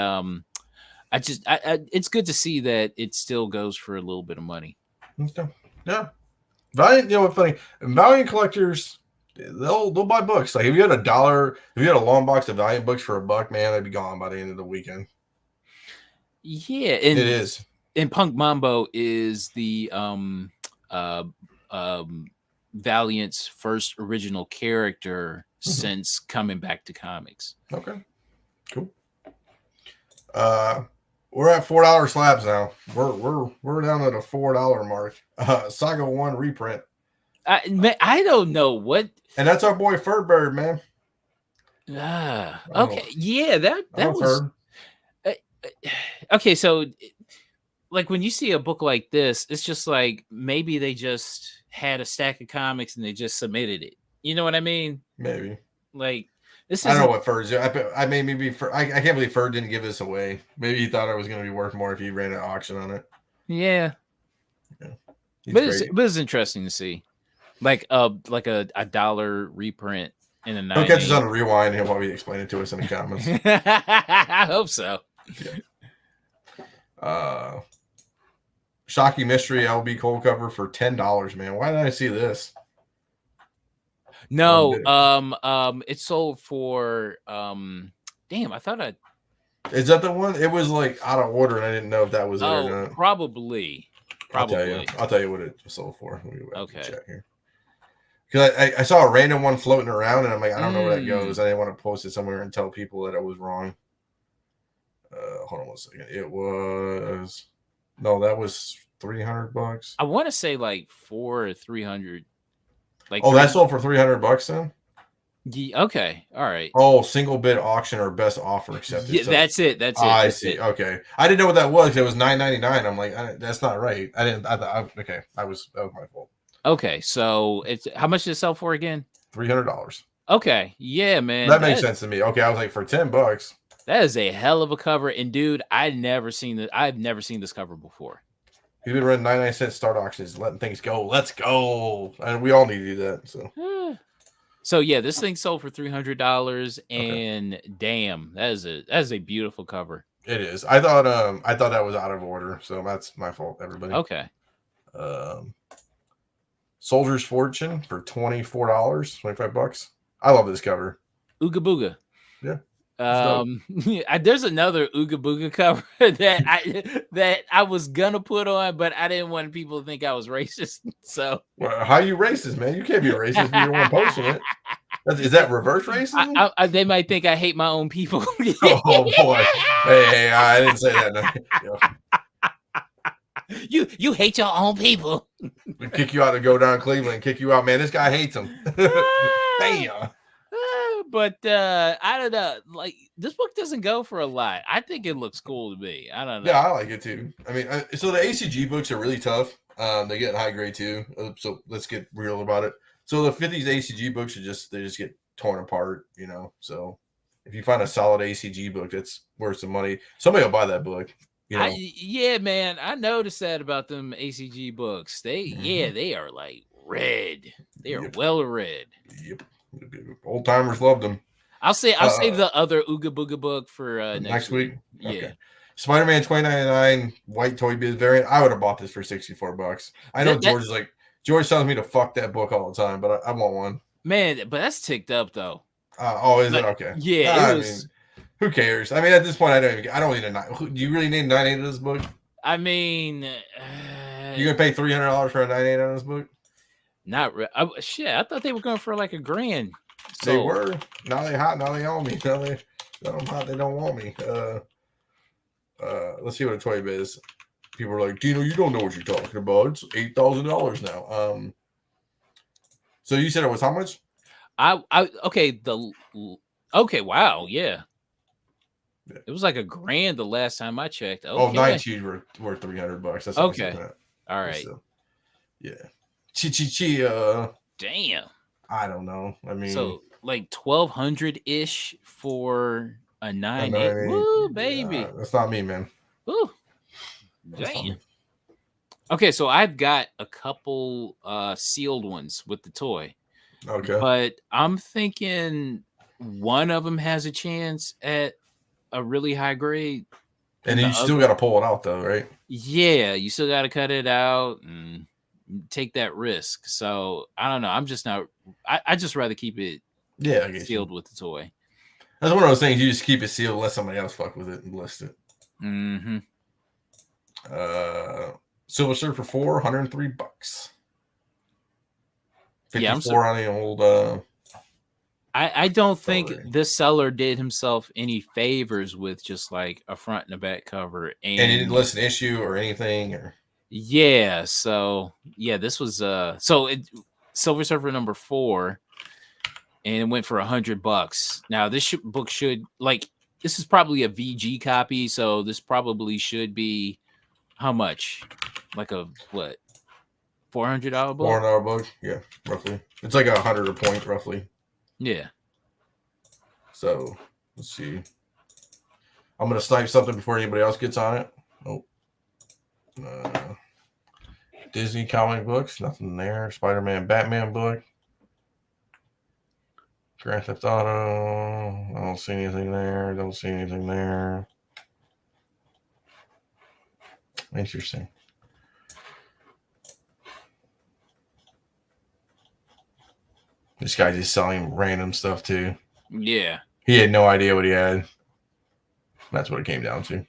it's good to see that it still goes for a little bit of money. Okay. Yeah. Valiant, you know what's funny? Valiant collectors, they'll buy books. Like if you had $1, if you had a long box of Valiant books for $1, man, they'd be gone by the end of the weekend. Yeah, It is. And Punk Mambo is the Valiant's first original character since coming back to comics. Okay. Cool. We're at $4 slabs now. We're down at a $4 mark. Saga 1 reprint. I don't know what. And that's our boy Furberg, man. Okay. Yeah, that was okay. So like when you see a book like this, it's just like maybe they just had a stack of comics and they just submitted it. You know what I mean? Maybe. Like this is I don't know what Fur's. I mean, maybe I can't believe Fur didn't give this away. Maybe he thought it was going to be worth more if he ran an auction on it. Yeah. But it's interesting to see. Like a $1 reprint in a 9. He'll catch us on a rewind and he'll probably explain it to us in the comments. I hope so. Yeah. Shocky Mystery LB Cold cover for $10, man. Why didn't I see this? No, it sold for damn, I thought Is that the one? It was like out of order and I didn't know if that was it or not. Probably. I'll tell you what it sold for. Okay. Check here. Because I saw a random one floating around and I'm like, I don't know where that goes. I didn't want to post it somewhere and tell people that I was wrong. Hold on one second. That was $300. I want to say like 400 or 300. Like that sold for $300 then? Yeah, okay. All right. Oh, single bid auction or best offer accepted. Yeah, so, that's it. I see. Okay. I didn't know what that was. It was $9.99. I'm like, that's not right. Okay. That was my fault. Okay. So it's how much did it sell for again? $300. Okay. Yeah, man. That makes sense to me. Okay. I was like, for $10. That is a hell of a cover. And dude, I've never seen this cover before. He's been running 99-cent start auctions, letting things go. Let's go. And we all need to do that. So yeah, this thing sold for $300, and damn, that is a beautiful cover. It is. I thought that was out of order, so that's my fault, everybody. Okay. Soldier's Fortune for $24, $25. I love this cover. Ooga Booga. Yeah. There's another Ooga Booga cover that I was gonna put on, but I didn't want people to think I was racist. So how are you racist, man? You can't be a racist if you don't want to post it. Is that reverse racism? They might think I hate my own people. Oh boy! Hey, I didn't say that. No. You hate your own people. We kick you out to go down Cleveland. Kick you out, man. This guy hates them. Damn. But I don't know. Like this book doesn't go for a lot. I think it looks cool to me. I don't know. Yeah, I like it too. I mean, so the ACG books are really tough. They get high grade too. So let's get real about it. So the 50s ACG books they just get torn apart. So if you find a solid ACG book, that's worth some money. Somebody will buy that book. Yeah, man. I noticed that about them ACG books. They are like red. They are well read. Yep. Old timers loved them. I'll save the other Ooga Booga book for next week. Yeah. Okay. Spider-Man 2099 white Toy Biz variant. I would have bought this for $64. I know George tells me to fuck that book all the time, but I want one. Man, but that's ticked up though. Is it okay? Yeah, it was. Mean, who cares? I mean, at this point, I don't need a 9. Do you really need 9.8 of this book? I mean, you gonna pay $300 for a 9.8 on this book? Not shit. I thought they were going for like $1,000. So, they were. Now they hot. Now they own me. Now I'm hot. They don't want me. Let's see what a Toy Biz. People are like, Dino, you don't know what you're talking about. It's $8,000 now. So you said it was how much? Okay. Wow. Yeah. It was like $1,000 the last time I checked. Okay. Oh, 9 cheese were $300. That's okay. All right. So, yeah. Damn. I don't know. I mean, so like 1,200-ish for a 9.8. Woo, baby. Yeah, that's not me, man. Woo. Damn. Okay, so I've got a couple sealed ones with the toy. Okay. But I'm thinking one of them has a chance at a really high grade. And then you still got to pull it out, though, right? Yeah, you still got to cut it out and take that risk. So I don't know. I'm just not. I just rather keep it sealed with the toy. That's one of those things. You just keep it sealed, let somebody else fuck with it and list it. Mm-hmm. Silver Surfer 4, $103. 54 yeah, on the old. I don't think this seller did himself any favors with just like a front and a back cover, and he didn't list an issue or anything, or yeah. So yeah, this was Silver Surfer number 4, and it went for $100. Now this book should this is probably a VG copy, so this probably should be how much? Like a what? $400 book? $400 book, yeah, roughly. It's like 100 a point, roughly. Yeah. So let's see. I'm gonna snipe something before anybody else gets on it. Oh. Disney comic books, nothing there. Spider-Man, Batman book. Grand Theft Auto. I don't see anything there. Don't see anything there. Interesting. This guy just selling random stuff too. Yeah. He had no idea what he had. That's what it came down to.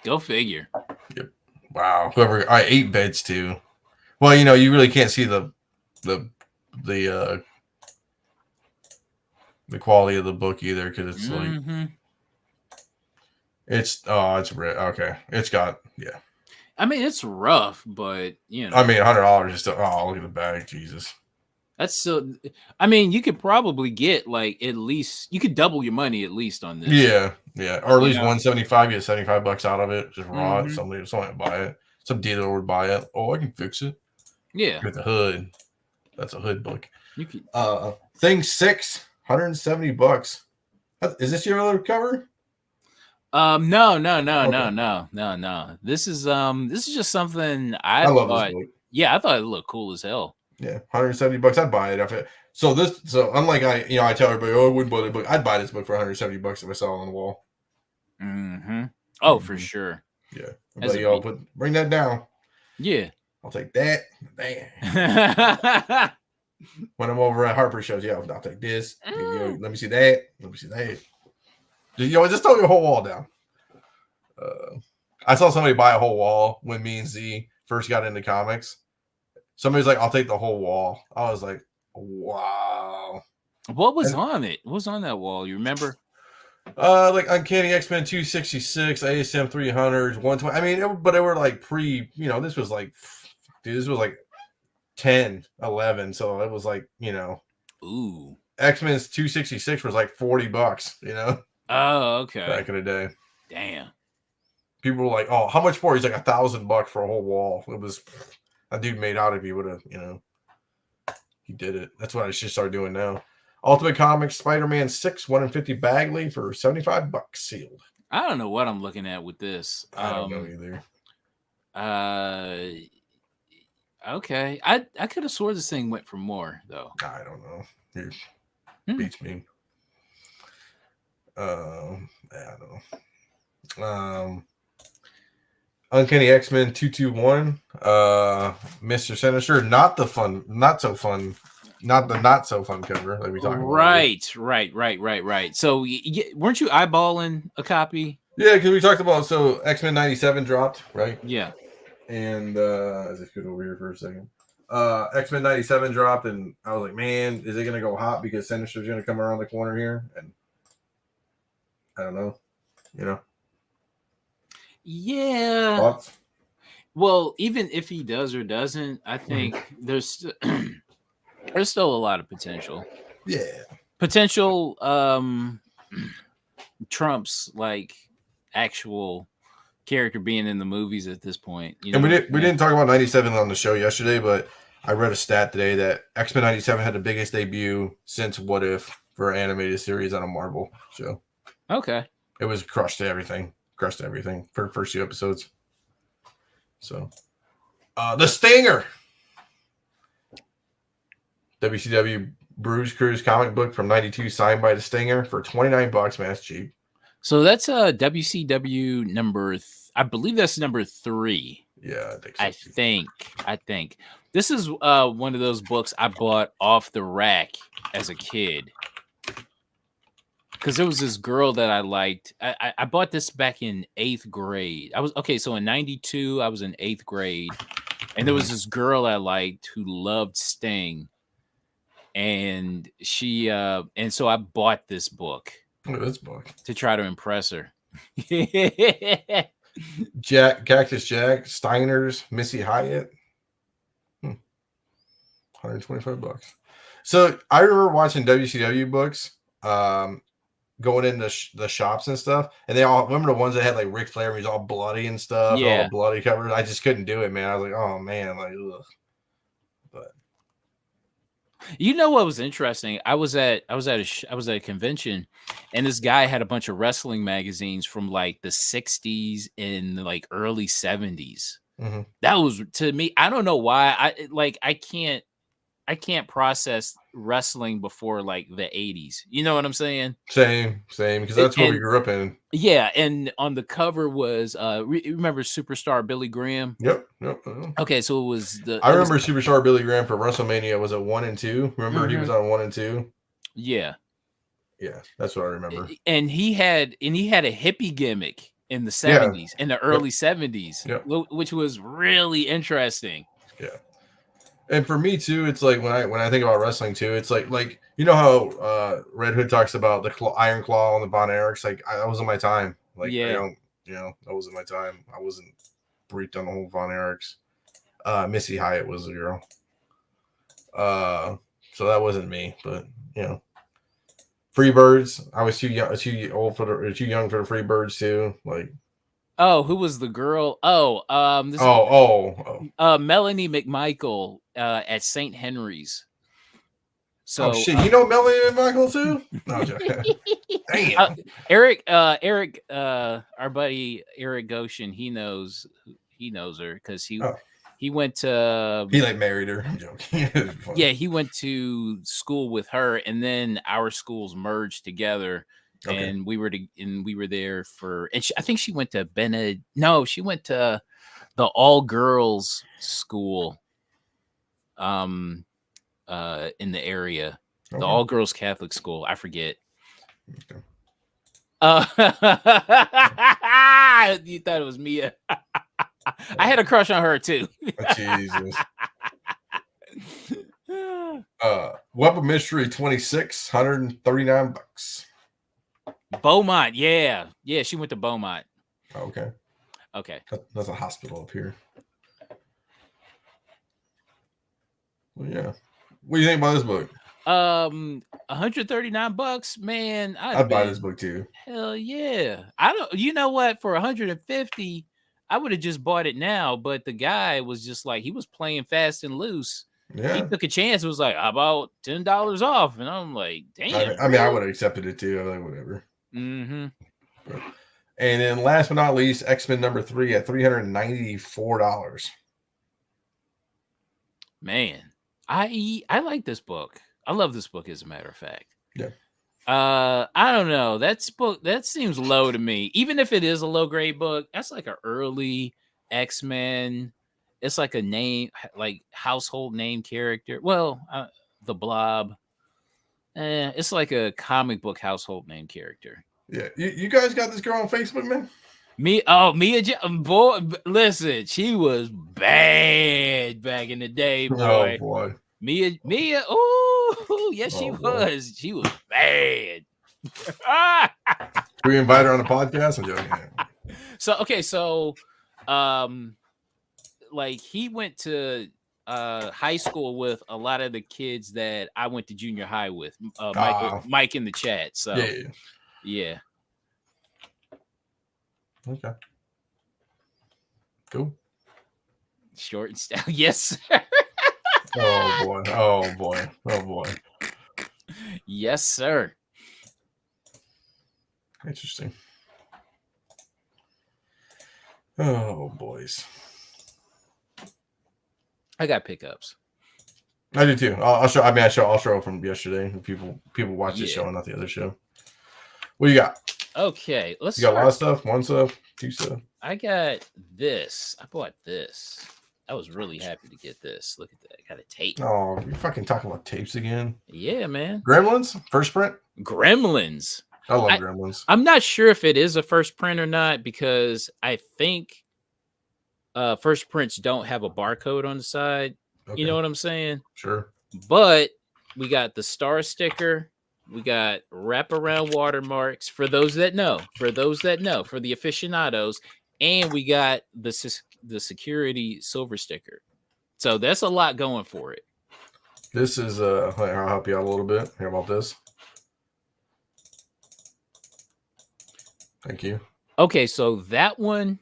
Go figure. Yep. Wow. Whoever I 8 beds too. Well, you really can't see the quality of the book either, because it's it's okay. It's got I mean, it's rough, but I mean, $100 is still. Oh, look at the bag, Jesus. That's still. I mean, you could probably get at least you could double your money at least on this. Yeah, or at least $175. You get $75 out of it. Just raw. Somebody would buy it. Some dealer would buy it. Oh, I can fix it. Yeah, with the hood. That's a hood book. You could. Thing 6, $170. Is this your other cover? No. This is just something I love thought. This book. Yeah, I thought it looked cool as hell. Yeah, $170. I'd buy it. So unlike I tell everybody, I wouldn't buy the book. I'd buy this book for $170 if I saw it on the wall. Mm-hmm. Oh, for sure. Yeah. Bring that down. Yeah. I'll take that. Damn. When I'm over at Harper shows, I'll take this. Let me see that. Let me see that. Just throw your whole wall down. I saw somebody buy a whole wall when me and Z first got into comics. Somebody's like, I'll take the whole wall. I was like, wow. What was on it? What was on that wall? You remember? Like Uncanny X-Men 266, ASM 300, 120. I mean, but they were like this was like, this was like 10, 11. So it was like, ooh. X-Men's 266 was like $40, Oh, okay. Back in the day. Damn. People were like, oh, how much for? He's like $1,000 for a whole wall. It was a dude made out of you would have, he did it. That's what I should start doing now. Ultimate Comics, Spider-Man 6, 150 Bagley for $75 sealed. I don't know what I'm looking at with this. I don't know either. Okay. I could have swore this thing went for more though. I don't know. Beats me. I don't know. Uncanny X-Men 221. Mr. Sinister. Not so fun cover like we talked about. Right. So weren't you eyeballing a copy? Yeah, because we talked about X-Men 97 dropped, right? Yeah. And I just go over here for a second. X-Men 97 dropped, and I was like, man, is it gonna go hot because Sinister's gonna come around the corner here? And I don't know. Yeah. Thoughts? Well, even if he does or doesn't, I think there's still a lot of potential. Yeah. Potential trumps like actual character being in the movies at this point. And we didn't talk about 97 on the show yesterday, but I read a stat today that X-Men 97 had the biggest debut since What If for an animated series on a Marvel show. Okay. It was crushed everything for the first 2 episodes. So, The Stinger. WCW Bruise Cruise comic book from 92 signed by The Stinger for $29, man. That's cheap. So that's WCW number. I believe that's number 3. Yeah, I think so. I think this is one of those books I bought off the rack as a kid. Because there was this girl that I liked. I bought this back in 8th grade. So in 92, I was in 8th grade. And there was this girl I liked who loved Sting. And so I bought this book. Look at this book. To try to impress her. Cactus Jack, Steiner's, Missy Hyatt. $125. So I remember watching WCW books, going into the shops and stuff, and they all remember the ones that had like Ric Flair, he's all bloody and stuff, all bloody covers. I just couldn't do it, man. I was like, oh man, like, ugh. But you know what was interesting? I was at a convention, and this guy had a bunch of wrestling magazines from like the 60s and like early 70s. Mm-hmm. That was, to me, I don't know why. I can't process wrestling before like the 80s. You know what I'm saying? Same, because that's what we grew up in. Yeah, and on the cover was remember Superstar Billy Graham? Yep. Okay, so it was I remember Superstar Billy Graham for WrestleMania was at 1 and 2. Remember he was on 1 and 2? Yeah. Yeah, that's what I remember. And he had a hippie gimmick in the 70s, in the early 70s, which was really interesting. Yeah. And for me too, it's like when I think about wrestling too, it's like you know how Red Hood talks about the Iron Claw and the Von Erichs. Like that wasn't my time. Like that wasn't my time. I wasn't briefed on the whole Von Erichs. Missy Hyatt was the girl. So that wasn't me. But Freebirds. I was too young for the Freebirds too. Like. Oh, who was the girl? Melanie McMichael at St. Henry's. So shit, you know Melanie McMichael too? No, damn. Eric, our buddy Eric Goshen, he knows her because he went to he like married her. I'm joking. Yeah, he went to school with her, and then our schools merged together. Okay. And we were there for, and I think she went to she went to the all girls school, in the area, the all girls Catholic school. I forget. Okay. You thought it was Mia. I had a crush on her too. Jesus. Weapon Mystery 26, $139. Beaumont, yeah, she went to Beaumont. Oh, okay. That's a hospital up here. Well, yeah. What do you think about this book? $139, man. I'd buy this book too. Hell yeah! I don't. You know what? For $150, I would have just bought it now. But the guy was just like, he was playing fast and loose. Yeah. He took a chance. It was like, about $10 off, and I'm like, damn. I mean, I would have accepted it too. I'm like, whatever. Mm-hmm. And then last but not least, XMen number 3 at $394. Man, I like this book. I love this book, as a matter of fact. Yeah. I don't know. That seems low to me. Even if it is a low grade book, that's like an early X-Men. It's like a name, like household name character. Well, the Blob. It's like a comic book household name character. Yeah, you guys got this girl on Facebook, man? Mia, boy, listen, she was bad back in the day, boy. Oh boy, Mia, oh yes, she was. She was bad. We invite her on the podcast. I'm joking. So, like he went to high school with a lot of the kids that I went to junior high with. Mike in the chat. So yeah. Okay. Cool. Short and stout. Yes, sir. Oh boy. Yes, sir. Interesting. Oh boys. I got pickups. I do too. I'll show. I mean, I'll show from yesterday. People watch this show and not the other show. What do you got? Okay, let's You got a lot start. of stuff. One stuff. Two stuff. I got this. I bought this. I was really happy to get this. Look at that. I got a tape. Oh, you fucking talking about tapes again? Yeah, man. Gremlins first print. Gremlins. I love Gremlins. I'm not sure if it is a first print or not because I think first prints don't have a barcode on the side. Okay. You know what I'm saying? Sure. But we got the star sticker. We got wraparound watermarks for those that know. For the aficionados, and we got the security silver sticker. So that's a lot going for it. This is I'll help you out a little bit. How about this? Thank you. Okay, so that one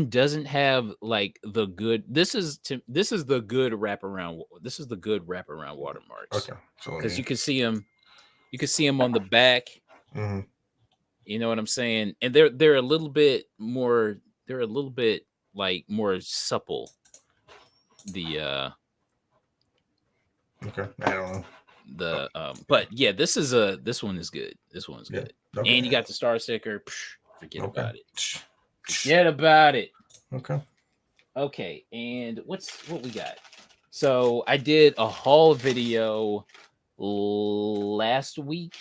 doesn't have like the good. This is the good wraparound. This is the good wraparound watermarks. Okay, so because you can see them. You can see them on the back. Mm-hmm. You know what I'm saying? And they're a little bit more. They're a little bit like more supple. The okay, I don't know. But yeah, this one is good. This one's good. Okay. And you got the star sticker. Psh, forget about it. Forget about it. Okay, and what we got? So I did a haul video last week,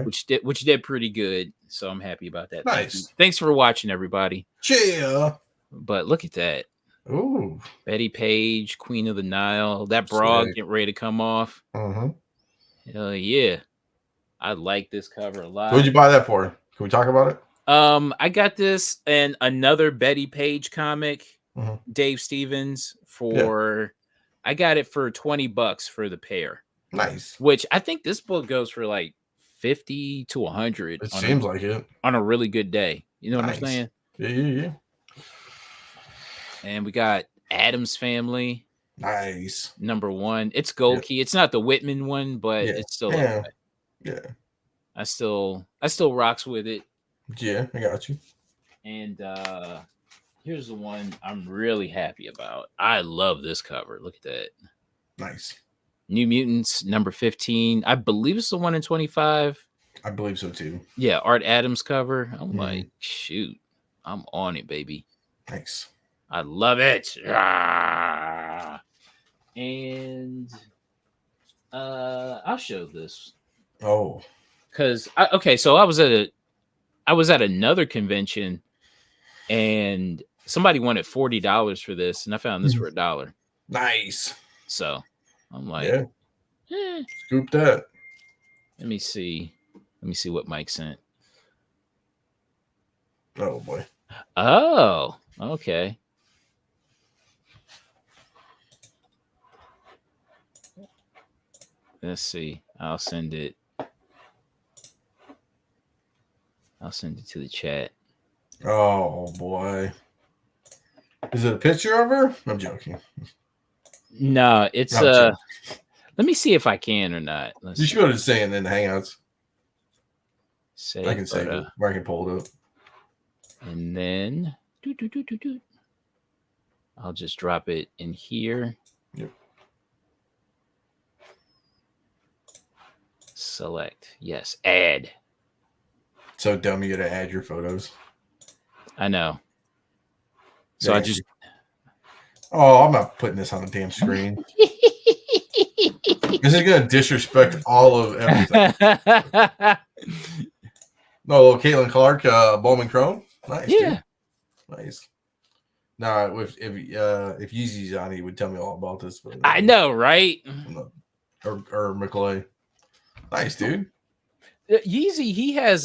which did pretty good. So I'm happy about that. Nice. Thanks for watching, everybody. Cheer. But look at that. Ooh. Betty Page, Queen of the Nile. That bra getting ready to come off. Hell yeah. I like this cover a lot. What'd you buy that for? Can we talk about it? I got this and another Betty Page comic, Dave Stevens, for I got it for $20 for the pair. Nice. Which I think this book goes for like 50 to 100. It seems like it. On a really good day. You know what I'm saying? Yeah. And we got Addams Family. Nice. Number 1. It's Gold Key. It's not the Whitman one, but it's still okay. Yeah. I still rocks with it. Yeah, I got you. And here's the one I'm really happy about. I love this cover. Look at that. Nice. New Mutants number 15. I believe it's the one in 25. I believe so too. Yeah, Art Adams cover. I'm like, shoot, I'm on it, baby. Thanks. I love it. Ah! And I'll show this. Oh, because so I was at another convention, and somebody wanted $40 for this, and I found this for $1. Nice. So I'm like, scoop that. Let me see what Mike sent. Oh boy. Oh, okay. Let's see. I'll send it to the chat. Oh boy. Is it a picture of her? I'm joking. No, it's let me see if I can or not. You should be able to say it in the Hangouts. Save I can save it. Or I can pull it up. And then I'll just drop it in here. Yep. Select. Yes. Add. So dumb you gotta add your photos. I know. So I just Oh, I'm not putting this on the damn screen. This is gonna disrespect all of everything. No, Caitlin Clark, Bowman Chrome. Nice. Yeah. Dude. Nice. Now, if Yeezy's on, he would tell me all about this. But I know, right? Or McClay. Nice, dude. Yeezy, he has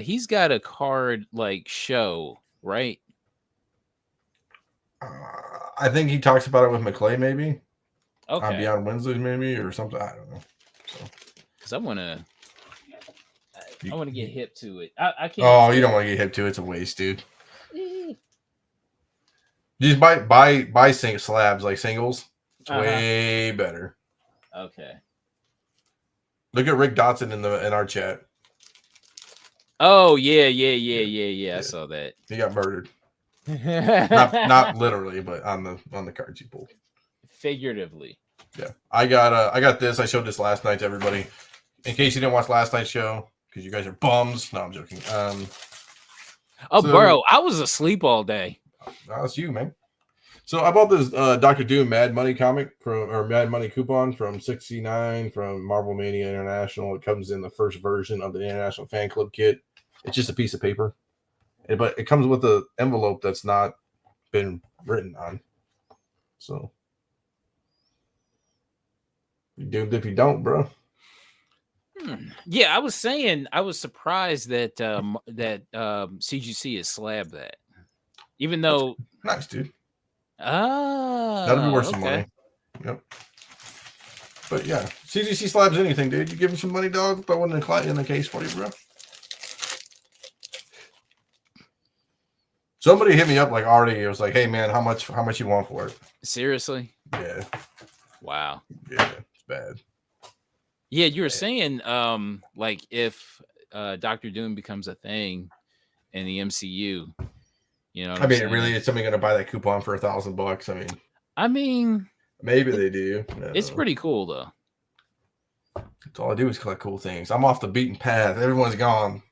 he's got a card like show, right? I think he talks about it with McClay, maybe. Okay. On Beyond Wednesdays, maybe, or something. I don't know. Because I want to get hip to it. I can't. Oh, you don't want to get hip to it. It's a waste, dude. Just buy slabs like singles. It's way better. Okay. Look at Rick Dotson in our chat. Oh yeah. I saw that. He got murdered. not literally, but on the cards you pulled. Figuratively. Yeah. I got this. I showed this last night to everybody. In case you didn't watch last night's show, because you guys are bums. No, I'm joking. Oh, bro, I was asleep all day. That's you, man. So I bought this Dr. Doom Mad Money comic or Mad Money coupon from 69 from Marvel Mania International. It comes in the first version of the International Fan Club kit. It's just a piece of paper, but it comes with an envelope that's not been written on. So you doomed if you don't, bro. Yeah, I was saying I was surprised that CGC has slabbed that, even though nice, dude. That'll be worth some money. Yep. But yeah, CGC slabs anything, dude. You give him some money, dog. Throw one in the case for you, bro. Somebody hit me up like already. It was like, hey man, how much you want for it? Seriously? Yeah. Wow. Yeah, it's bad. Yeah, you were saying like if Dr. Doom becomes a thing in the MCU, you know. I mean, really, is somebody gonna buy that coupon for $1,000? I mean, maybe they do. It's pretty cool though. That's all I do is collect cool things. I'm off the beaten path. Everyone's gone.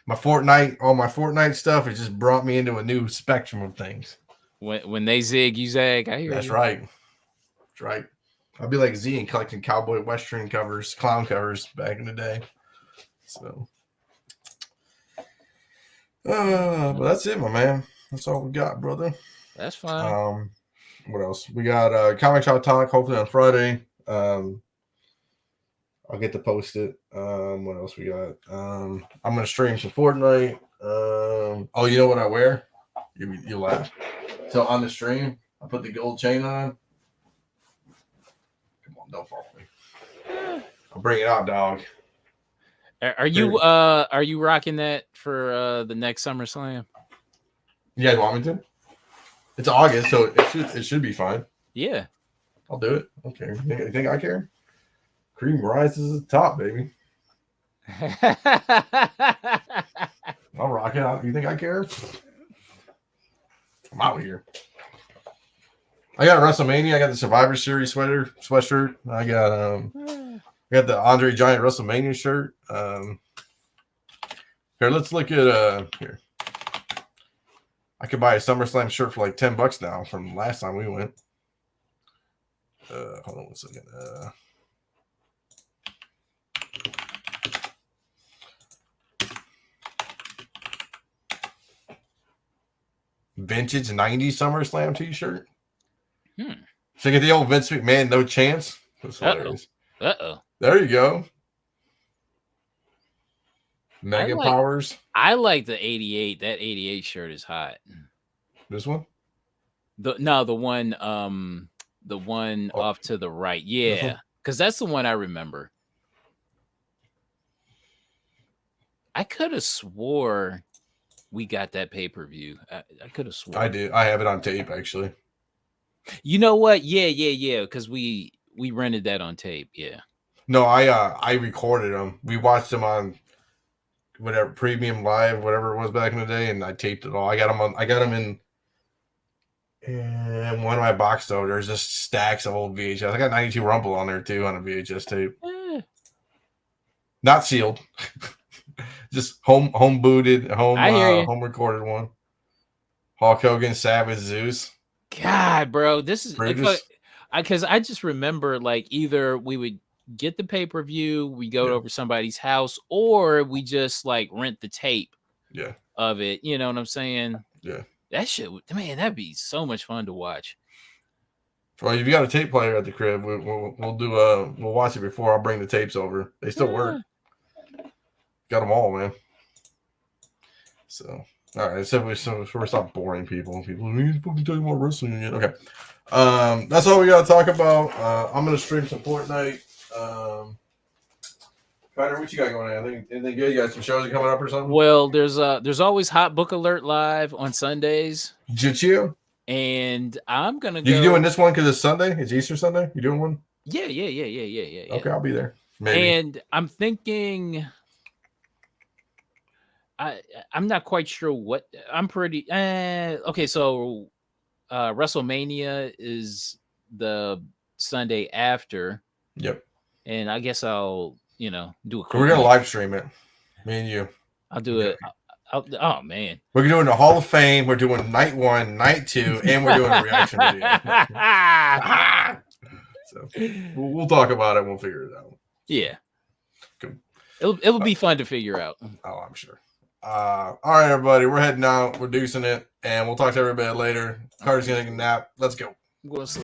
All my Fortnite stuff has just brought me into a new spectrum of things. When they zig, you zag. I hear That's you. right. That's right. I'll be like Z and collecting cowboy western covers, clown covers back in the day. So, but that's it, my man. That's all we got, brother. That's fine. What else? We got Comic Shop Talk hopefully on Friday. I'll get to post it. What else we got? I'm gonna stream some Fortnite. Oh, you know what I wear? You laugh. So on the stream, I put the gold chain on. Come on, don't follow me. I'll bring it out, dog. Are you rocking that for the next SummerSlam? You guys want me to? It's August, so it should be fine. Yeah. I'll do it. Okay. You think I care? Cream rises to the top, baby. I'll rock it. You think I care? I'm out here. I got WrestleMania. I got the Survivor Series sweatshirt. I got the Andre Giant WrestleMania shirt. Here, let's look at here. I could buy a SummerSlam shirt for like $10 now from last time we went. Hold on one second. Vintage 90s SummerSlam t-shirt. So get the old Vince McMahon No Chance. That's hilarious. There you go. Mega Powers. I like the 88. That 88 shirt is hot. This one? The one off to the right. Yeah. Because that's the one I remember. I could have swore we got that pay-per-view. I could have sworn. I did. I have it on tape, actually. You know what? Yeah. Because we rented that on tape. Yeah. No, I recorded them. We watched them on whatever Premium Live, whatever it was back in the day, and I taped it all. I got them in one of my box though. There's just stacks of old VHS. I got 92 Rumble on there too on a VHS tape. Not sealed. Just home booted, home recorded one. Hulk Hogan, Savage, Zeus. God, bro, this is because I just remember like either we would get the pay-per-view, we go over somebody's house, or we just like rent the tape of it. You know what I'm saying? Yeah. That shit, man, that'd be so much fun to watch. Well, if you got a tape player at the crib, we'll watch it before I bring the tapes over. They still work. Got them all, man. So, all right. So we're stop boring people. People, we need to fucking talk about wrestling again. Okay. That's all we got to talk about. I'm gonna stream some Fortnite. Ryder, what you got going on? Anything good? You got some shows coming up or something? Well, there's always Hot Book Alert live on Sundays. Jiu-Jitsu? And I'm gonna go. You doing this one because it's Sunday? It's Easter Sunday? You doing one? Yeah. Okay, I'll be there. Maybe. And I'm thinking. I'm not quite sure what I'm pretty okay. So WrestleMania is the Sunday after. Yep. And I guess I'll do a. We're gonna live stream it. Me and you. I'll do it. Oh man, We're doing the Hall of Fame. We're doing night 1, night 2, and we're doing a reaction video. So we'll talk about it. And we'll figure it out. Yeah, Cool. It'll be fun to figure out. Oh, I'm sure. All right, everybody. We're heading out. We're deucing it, and we'll talk to everybody later. Carter's gonna take a nap. Let's go. We'll